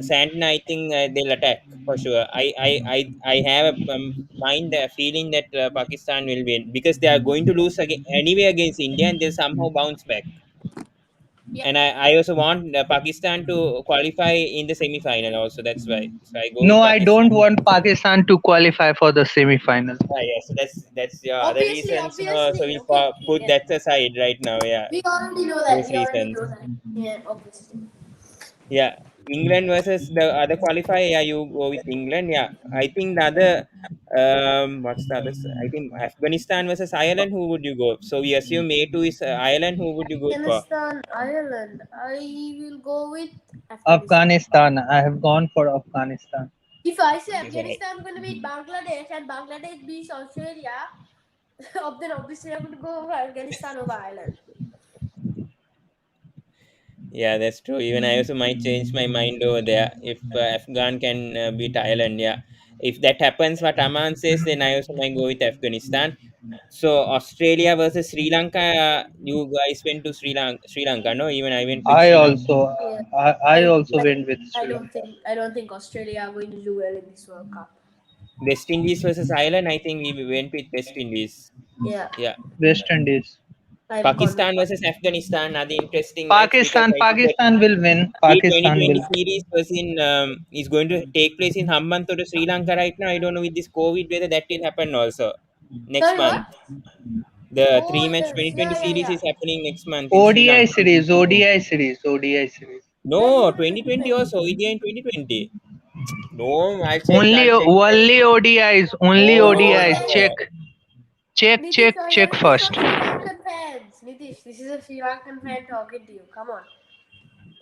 Santana. I think they'll attack for sure. I have a mind feeling that Pakistan will win because they are going to lose again anyway against India and they'll somehow bounce back. yeah. And I also want Pakistan to qualify in the semi final also. That's why. So I go with No, I Pakistan. don't want Pakistan to qualify for the semi-final. Yeah, so that's your other Obviously, reasons. No, so obviously. we'll Okay, okay. put Yeah, that aside right now. Yeah, we already know that. those We already reasons. know that. Yeah, obviously. Yeah, England versus the other qualifier. Yeah, you go with England. Yeah, I think the other. What's the other? I think Afghanistan versus Ireland. Who would you go? So we assume A2 is Ireland. Who would you go for? Afghanistan, Ireland. I will go with Afghanistan. Afghanistan. I have gone for Afghanistan. If I say Yes, right. Afghanistan going to beat Bangladesh and Bangladesh beats Australia, then obviously I'm going to go for Afghanistan over Ireland. Yeah, that's true. Even I also might change my mind over there if Afghan can beat Ireland. Yeah, if that happens, what Aman says, then I also might go with Afghanistan. So Australia versus Sri Lanka. You guys went to Sri Lanka, no? Even I went with I Sri Lanka. also, Yeah. I I, also I, went with I Sri don't Lanka. think I don't think Australia are going to do well in this World Cup. West Indies versus Ireland. I think we went with West Indies. Yeah, Yeah. West Indies. I've gone with Pakistan versus Afghanistan are the interesting match because Pakistan. I think that Pakistan will win. the Pakistan 2020 will. series is going to take place in Hambantota, Sri Lanka right now. I don't know with this COVID whether that will happen also next Sorry, month. what? The three Oh match yes, 2020 yeah, yeah, series yeah. is happening next month in Sri ODI Lanka. series. ODI series. ODI series. Where No, is 2020 it? also. India in 2020. No, Only I'll check. only ODIs. Only No, Oh, ODIs. then Check. no. Check. Nitish, Check. you're Check hearing this first. from Sri Lankan fans. Nitish, this is a Sri Lankan fan talking to you. Come on.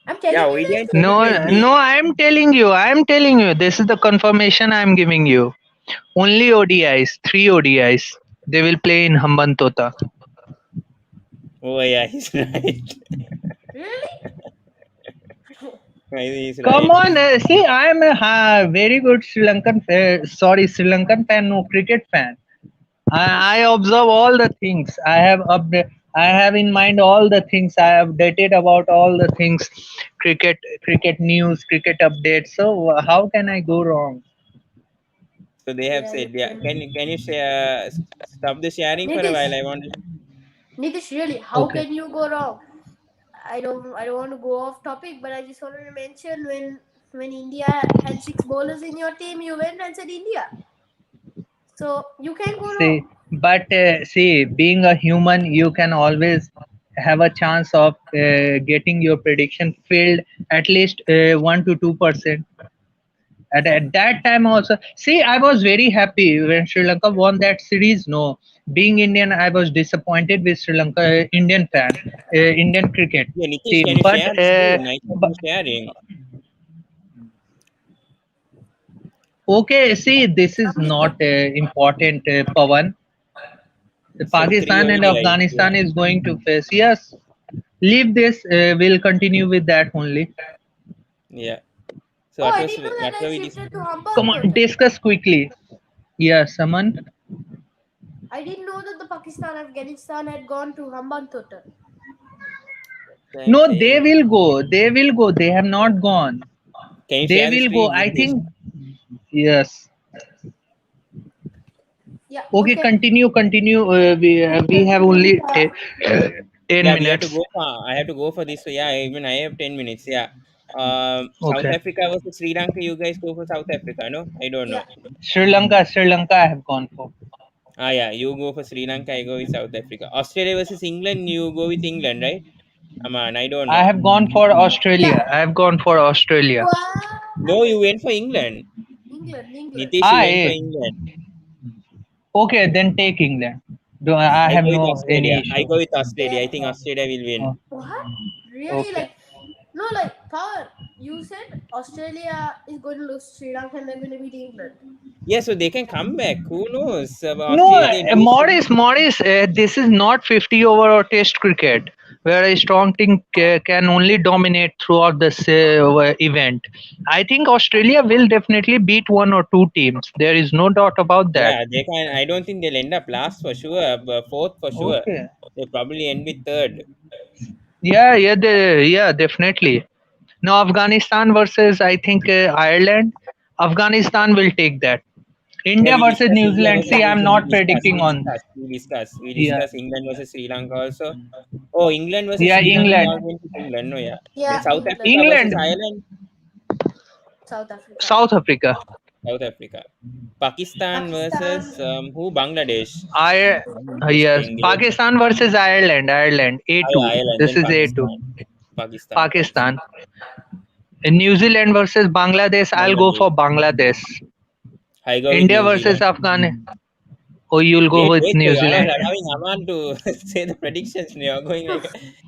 I'm telling Yeah, you India in this. No, 2020. no. I am telling you. I am telling you. This is the confirmation I am giving you. Only ODIs. Three ODIs. They will play in Hambantota. Oh, yeah, he's right. Really? He's Come right. on, see, I am a very good Sri Lankan fan, no cricket fan. I observe all the things. I have in mind all the things. I have dated about all the things, cricket news, cricket updates. So how can I go wrong? So they have Yeah, said, you yeah. can. Can you share, stop the sharing for a Nitish, while? I want to. Nitish, really, how Okay. can you go wrong? I don't want to go off topic, but I just wanted to mention when India had six bowlers in your team, you went and said India. So you can go wrong. See, but see, being a human, you can always have a chance of getting your prediction filled at least 1 to 2%. At that time also, see, I was very happy when Sri Lanka won that series. No, being Indian, I was disappointed with Sri Lanka Indian fan, Indian cricket Yeah, Nitish, can team. you share the screen? I thought But you sharing. okay, see, this is not important, Pawan. So three Pakistan and ODIs. Yeah. Afghanistan is going to face. Yes, leave this. We'll continue with that only. Yeah. So Oh, I didn't know that what I were we shifted to Come Hambal on, total. discuss quickly. Yes, Aman. I didn't know that the Pakistan Afghanistan had gone to Hambal total. I'm No, they saying? will go. They will go. They have not gone. Can you They share the will go. screen, I Nitish? think. Yes. Yeah, Okay, okay. continue. Continue. We'll We have continue with only that. 10 Yeah, we have to minutes. go for. I have to go for this. So yeah, even I have 10 minutes. Yeah. South Okay. Africa versus Sri Lanka. You guys go for South Africa, no? I don't know. Yeah. Sri Lanka. Sri Lanka. I have gone for. Ah, yeah. You go for Sri Lanka. I go with South Africa. Australia versus England. You go with England, right? Man, I don't I know. have gone for Yeah. Australia. I have gone for Australia. No, What? you went for England. England. Nitish, you went for I. England. Okay, then take England. I I have go with no any Australia. I issue. go with Australia. I Damn. think Australia will win. What? Really? Okay. Like, no, like, Power, you said Australia is going to lose Sri Lanka and they're going to beat England. Yeah, so they can come back. Who knows? No, Australia, they lose. Morris, this is not 50 over or test cricket, where a strong team can only dominate throughout this event. I think Australia will definitely beat one or two teams. There is no doubt about that. Yeah, they can. I don't think they'll end up last for sure, but fourth for sure. Okay. They'll probably end with third. Yeah, definitely. Now, Afghanistan versus, I think, Ireland. Afghanistan will take that. Yeah, India we versus discuss New India Zealand. versus See, New I'm Zealand. not predicting on. We Yeah, discuss England versus Sri Lanka also. Oh, England versus yeah, Sri Lanka. You all England. went with England, no? Yeah. Then Yeah, South England. Africa versus England, Ireland. South Africa. South Africa. South Africa. Pakistan Pakistan. versus who? Bangladesh. I Bangladesh Yes, playing great. Pakistan versus Ireland. Ireland Ah, yeah, A2. Ireland. This Then is A2. Pakistan. Pakistan. Pakistan. In New Zealand versus Bangladesh. I'll go Bangladesh. for Bangladesh. I go with India New versus Zealand. Afghanistan. Oh, you'll go Wait, with wait, New wait. I was Zealand. allowing Aman to say the predictions. You're going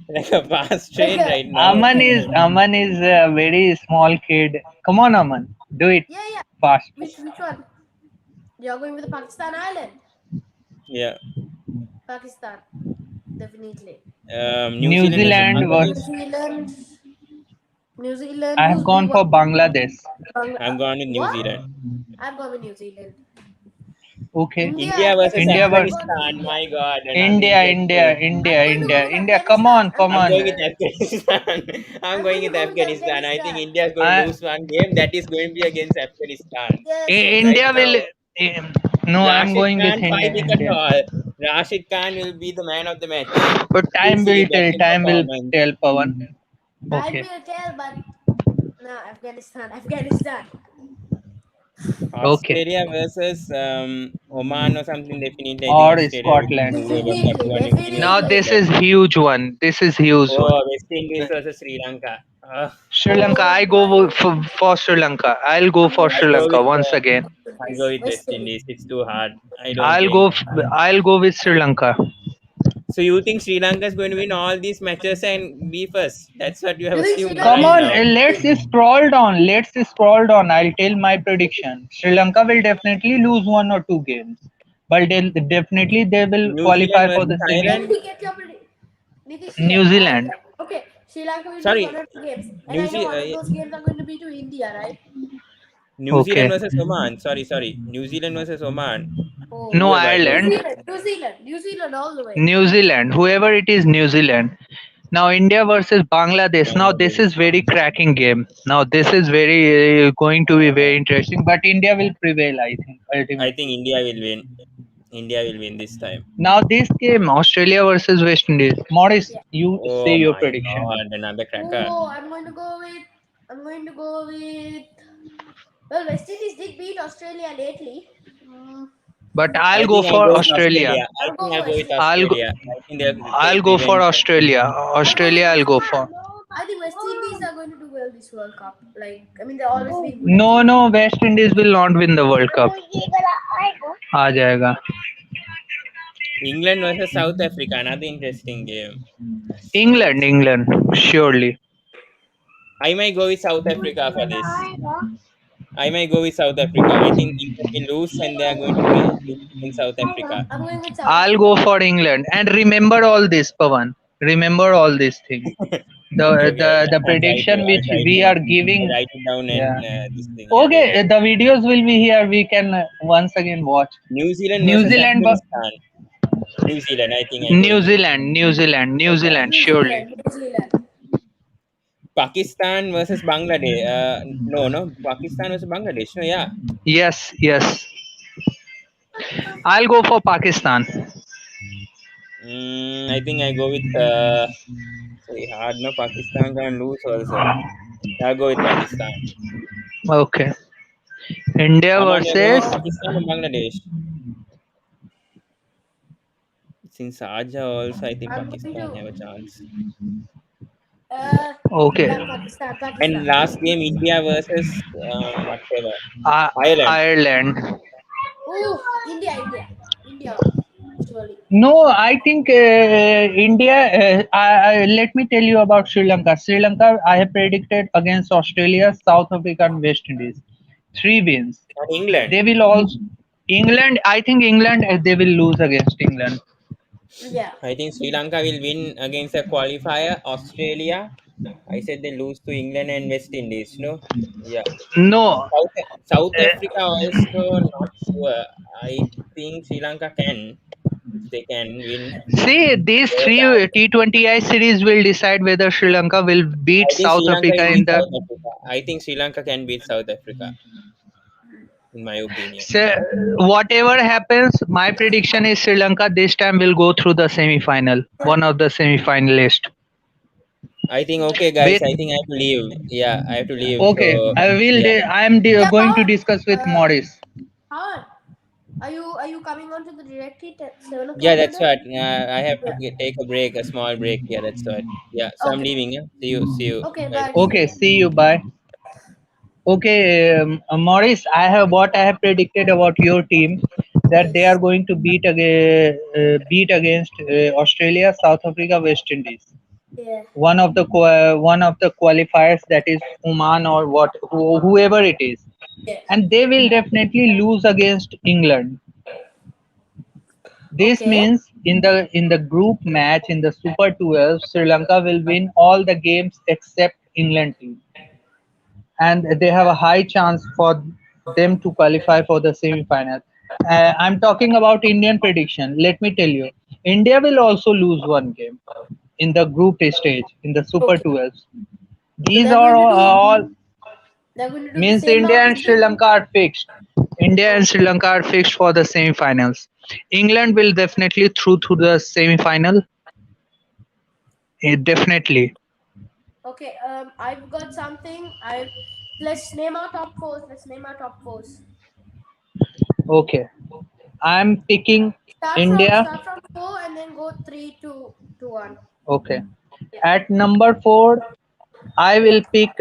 like a fast train right now. Aman is a very small kid. Come on, Aman, do it Yeah, yeah. fast. Which one? You're going with the Pakistan Island? Yeah. Pakistan. Definitely. New New Zealand versus Zealand New Bangladesh. was. Zealand. New Zealand. I have Who's big gone one? for Bangladesh. I'm going with New What? Zealand. I've gone with New Zealand. Okay. India versus India Afghanistan. I've versus gone with Afghanistan. India. My God, an India, India India, team. India, I'm going to go India, with India. Come on, Afghanistan. come I'm on. going with Afghanistan. I'm I'm going going to with go with Afghanistan. I think Afghanistan. India is going to I, lose one game. That is going to be against Afghanistan. Yes. Right India will. now, eh, No, I'm Rashid going with Khan, India. 5 wicket India. haul. Rashid Khan will be the man of the match. But We'll time see will his tell. batting Time will performance. tell, Pawan. Time Okay. will tell, but no, Afghanistan. Afghanistan. Okay. Australia versus Oman or something. Definitely, I think Or Australia will Scotland. win the World Cup Definitely. one in New Now Zealand. this Definitely. is huge one. This is huge one. Oh, West Indies versus Sri Lanka. Sri Lanka. Oh I go my. for Sri Lanka. I'll go I'm for going I Sri with go Lanka with once again. I go with West West Indies. Indies. It's too hard. I don't I'll think. go. I'll go with Sri Lanka. So you think Sri Lanka is going to win all these matches and be first? That's what you have You think Sri assumed Lanka Come right is on, now. going to let's win? scroll down. Let's scroll down. I'll tell my prediction. Sri Lanka will definitely lose one or two games, but they will New Zealand qualify for versus the semi. Let Ireland. me get your prediction. Nitish, New here. Zealand. Okay. Sri Lanka will lose Sorry, one or two games, and New I know one Zealand. of those games are going to be to India, right? New Zealand Okay. versus Oman. Sorry. New Zealand versus Oman. Oh, No, Whoever they New Ireland. Zealand, New Zealand, New Zealand all the way. New Zealand. Whoever it is, New Zealand. Now India versus Bangladesh. Now this Bangladesh. is very cracking game. Now this is very going to be very interesting. But India will prevail, I think, I think ultimately. India will win. India will win this time. Now this game, Australia versus West Indies. Morris, Yeah. you say Oh your my prediction. god, another cracker. Oh, I'm going to go with. I'm going to go with. Well, West Indies did beat Australia lately. But I I'll go think I'll for go with Australia. Australia. I I'll think go I'll for go West with Indies. I'll go. Australia. I think they'll I'll take go for revenge. Australia. I'll go Australia, with I'll West go Indies. for. I think West Indies are going to do well this World Cup. Like, I mean, they've always been good at No, it. no, West Indies will not win the World Cup. आ जाएगा. England versus South Africa, another interesting game. England, England, surely. I might go with South Africa for this. I might go with South Africa. I think England will lose and they are going to win in South Africa. I'm going with South I'll Africa. go for England. And remember all this, Pawan. Remember all these things. The Okay. the I'll try to. prediction I'll which try we to. are I'll giving. write it down and Yeah. this thing. Yeah, Okay, later. the videos will be here. We can once again watch. New Zealand New versus Zealand, Afghanistan. New Zealand. I think I'm going with. New Okay. Zealand, New surely. Zealand, New Zealand. Pakistan versus Bangladesh. No. Pakistan versus Bangladesh. No, yeah. Yes, yes. I'll go for Pakistan. I think I go with. Very hard. No, Pakistan can lose also. I'll go with Pakistan. Okay. India Aman, you're going with versus. Pakistan or Bangladesh? Since Aja also, I think I'm going Pakistan to. have a chance. Uh, Okay. yeah, Pakistan, And Pakistan. last game, India versus whatever, Uh, Ireland. Ireland. Oh, India, India, India. Surely. No, I think India. Let me tell you about Sri Lanka. Sri Lanka, I have predicted against Australia, South Africa, and West Indies. 3 wins. And England. They will also. England, I think England, they will lose against England. Yeah. I think Sri Lanka will win against a qualifier. Australia, I said they lose to England and West Indies. No, yeah. No. South, South Uh, Africa also not sure. I think Sri Lanka can, if they can win. See, these Their three chance. T20I series will decide whether Sri Lanka will beat I think South Sri Lanka Africa will in beat the. South Africa. I think Sri Lanka can beat South Africa, in my opinion. So, whatever happens, my prediction is Sri Lanka this time will go through the semi-final, one of the semi-finalists. I think okay, guys. With I think I have to leave. Yeah, I have to leave. okay, So I will. yeah, I am Yeah, going to Pawan. discuss with Morris. Pawan, are you coming on to the direct hit at 7 o'clock yeah. That's today? what. I have to Yeah. take a break, a small break. Yeah, that's what. Yeah. So I'm Okay. leaving. Yeah. See you Okay. guys. Bye. See Okay, you. see you. Bye. Okay, Morris, I have what I have predicted about your team that they are Yes. going to beat against Australia, South Africa, West Indies. Yeah. One of the qualifiers, that is Oman or whoever it is, Yeah. and they will definitely lose against England. This Okay. means in the group match in the Super 12, Sri Lanka will win all the games except England team, and they have a high chance for them to qualify for the semi-final. I'm talking about Indian prediction. Let me tell you, India will also lose one game in the group stage in the Super Okay. 12. So These are all they're going to do the means same India now and this Sri week. Lanka are fixed. India and Sri Okay. Lanka are fixed for the semi-finals. England will definitely through to the semi-final. Definitely. Okay. I've got something. I Let's name our top fours. Let's name our top fours. Okay. I'm picking India. Start from four and then go three, two, one. Okay. Yeah. At number 4, I Yeah. will pick.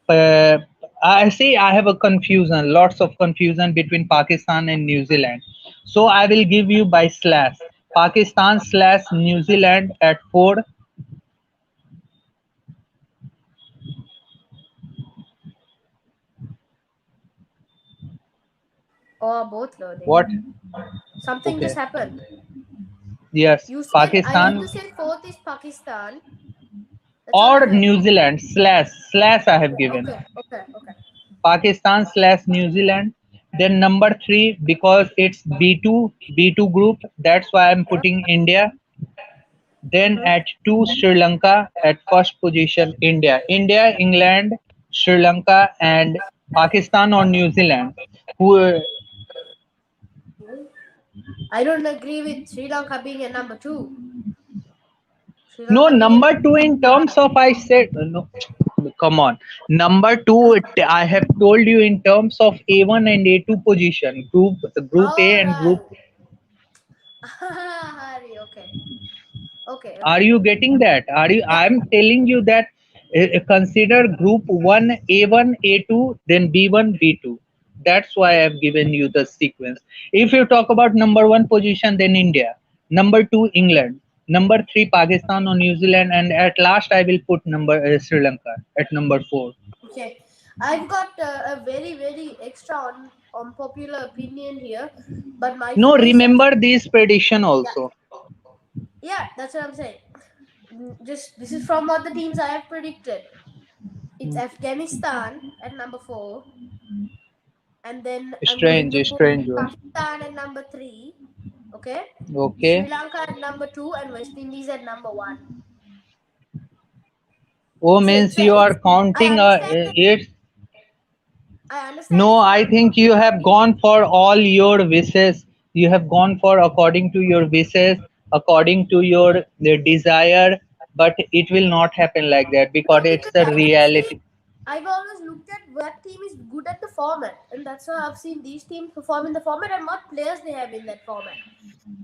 Uh, I see. I have a confusion, lots of confusion between Pakistan and New Zealand. So I will give you by slash. Pakistan slash New Zealand at 4. Oh, both loading. What? Something just Okay. happened. Yes. You said I heard Pakistan. you say fourth is Pakistan. That's all I or heard. New Zealand slash I have Yeah, given. okay, okay, okay. Pakistan slash New Zealand. Then number three, because it's B2 group, that's why I'm Yeah. putting India. Then Mm-hmm. at two, Sri Lanka. At first position, India. India, England, Sri Lanka, and Pakistan or New Zealand. Who I don't agree with Sri Lanka being at number two. Sri no Lanka being at number two in number terms of I said no. Come on, number two. I have told you in terms of A1 and A2 position. Group A all and group. right. Hari, okay, okay, Are okay. you getting that? Are you? Yeah, I'm telling you that consider group one A1 A2 then B1 B2. That's why I've given you the sequence. If you talk about number one position, then India. Number two, England. Number three, Pakistan or New Zealand, and at last I will put number Sri Lanka at number four. okay. I've got a very, very extra unpopular opinion here, but my No, view is remember this prediction yeah, also. yeah. That's what I'm saying. Just this is from what the teams I have predicted. It's Afghanistan at number four, and then I'm going to put Strange one. Pakistan at number three. Okay, Sri Okay. Lanka at number two, and West Indies at number one. Oh, means you It's. are I counting understand that. it. I understand No, it's an I think you unpopular have opinion. gone for all your wishes. You have gone for according to your wishes, according to your the desire, but it will not happen like that because No, it's because the I've always seen, reality. I've always looked at what team is good at the format, and that's why I've seen these teams perform in the format and what players they have in that format.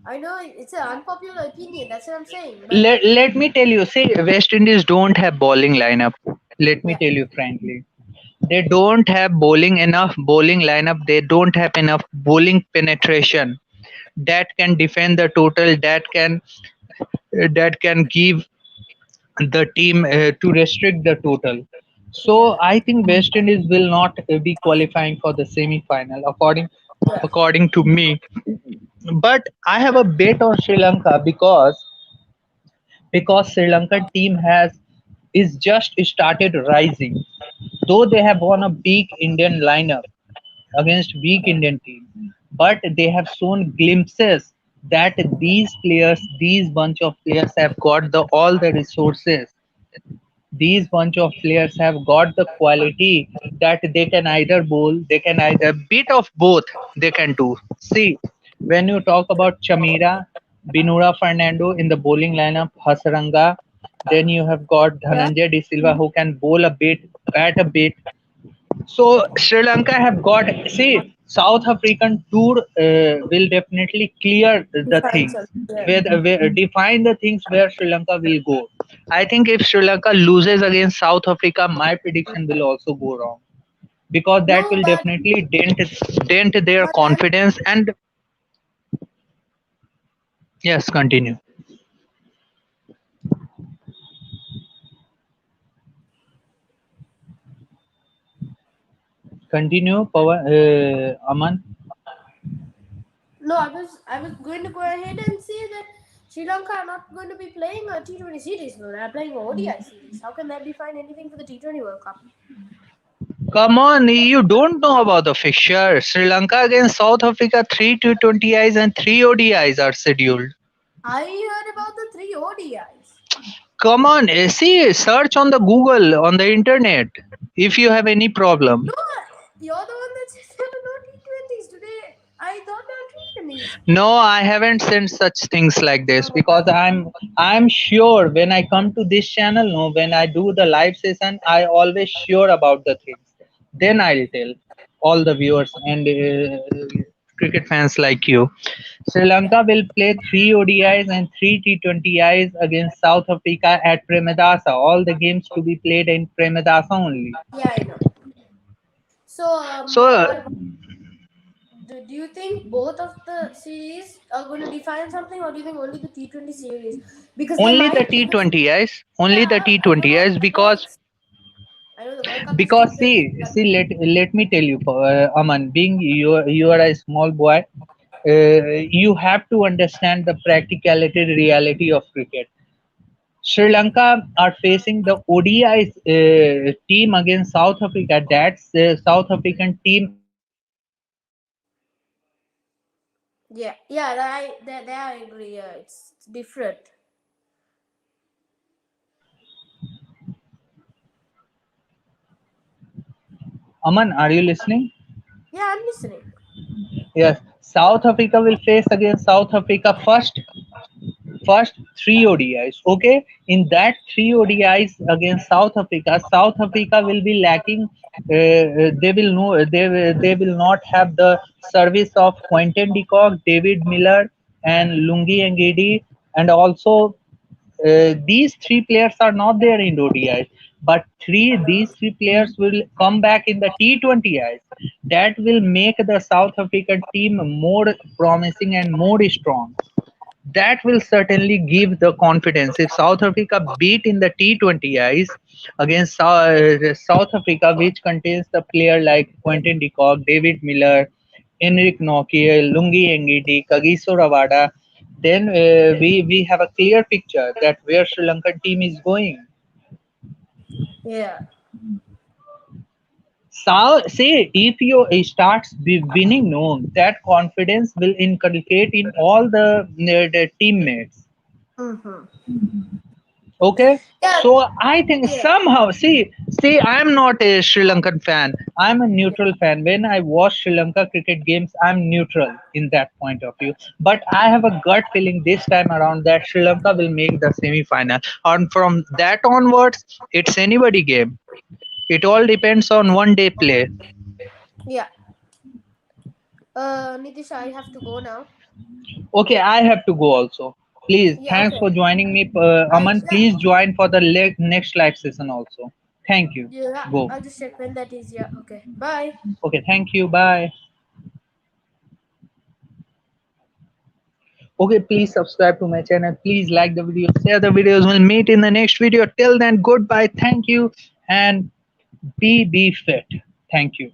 I know it's an unpopular opinion. That's what I'm saying, but Let me tell you, see, West Indies don't have bowling lineup. Let me yeah, tell you frankly. They don't have bowling lineup. They don't have enough bowling penetration that can defend the total, that can give the team to restrict the total. yeah, So I think West Indies will not be qualifying for the semi-final, yeah, according to me. But I have a bet on Sri Lanka because Sri Lanka team has is just started rising. Though they have won a big Indian lineup against weak Indian team, but they have shown glimpses that these bunch of players have got the all the resources. These bunch of players have got the quality that they can either bowl, they can either bit of both they can do. See, when you talk about Chamira, Binura Fernando in the bowling lineup, Hasaranga, then you have got yeah. Dhananjay De Silva who can bowl a bit, bat a bit. So Sri Lanka have got, see, South African tour will definitely clear the Define things, something. Yeah. where define the things where Sri Lanka will go. I think if Sri Lanka loses against South Africa, my prediction will also go wrong because that No, will definitely dent their but I'm confidence. And yes, continue, Pawan, Aman. no, I was going to go ahead and say that Sri Lanka are not going to be playing a T20 series. No, they're playing a ODI series. How can that define anything for the T20 World Cup? Come on, you don't know about the fixture. Sri Lanka against South Africa, three T20Is and three ODIs are scheduled. I heard about the three ODIs. Come on, see, search on the Google, on the internet, if you have any problem. No, you're the one that said there were no T20s today. I thought there were T20s. No, I haven't sent such things like this because I'm sure when I come to this channel, no, when I do the live session, I always sure about the things. Then I'll tell all the viewers and cricket fans like you. Sri Yeah, Lanka will play three ODIs and three T20Is against South Africa at Premadasa. All the games to be played in Premadasa only. yeah, I know. So, So what do you think both of the series are going to define something, or do you think only the T20 series? Because they only the might, because T20Is, only the yeah, I know that. T20Is I know because it's. I know the World Cup is T20, but let me tell you, Aman, being you are a small boy, you have to understand the practicality reality of cricket. Sri Lanka are facing the ODI team against South Africa. That's the South African team are playing Yeah, yeah, I agree. Yeah, it's different. Aman, are you listening? Yeah, I'm listening. Yes. South Africa will face against South Africa first three ODIs. Okay, in that three ODIs against South Africa will be lacking. They will know they will not have the service of Quentin de Kock, David Miller, and Lungi Ngidi, and also these three players are not there in ODIs, but these three players will come back in the T20Is. That will make the South African team more promising and more strong. That will certainly give the confidence. If South Africa beat in the T20Is against South Africa, which contains the player like Quentin de Kock, David Miller, Enric Nokia, Lungi Ngidi, Kagiso Rawada, then we have a clear picture that where Sri Lankan team is going. Yeah. So, say if you starts winning, no, that confidence will inculcate in all the teammates. Mm-hmm. Okay, Yeah, so I think yeah, somehow, see, I'm not a Sri Lankan fan. I'm a neutral fan. When I watch Sri Lanka cricket games, I'm neutral in that point of view. But I have a gut feeling this time around that Sri Lanka will make the semi-final. And from that onwards, it's anybody game. It all depends on one day play. yeah. Nitish, I have to go now. Okay, I have to go also. Please, Yeah, thanks okay. for joining me, Aman. Yeah, Please join for the next live session also. Thank you. yeah. Go. I'll just check when that is. Yeah, okay. Bye. Okay, thank you. Bye. Okay, please subscribe to my channel. Please like the video, share the videos. We'll meet in the next video. Till then, goodbye. Thank you and be fit. Thank you.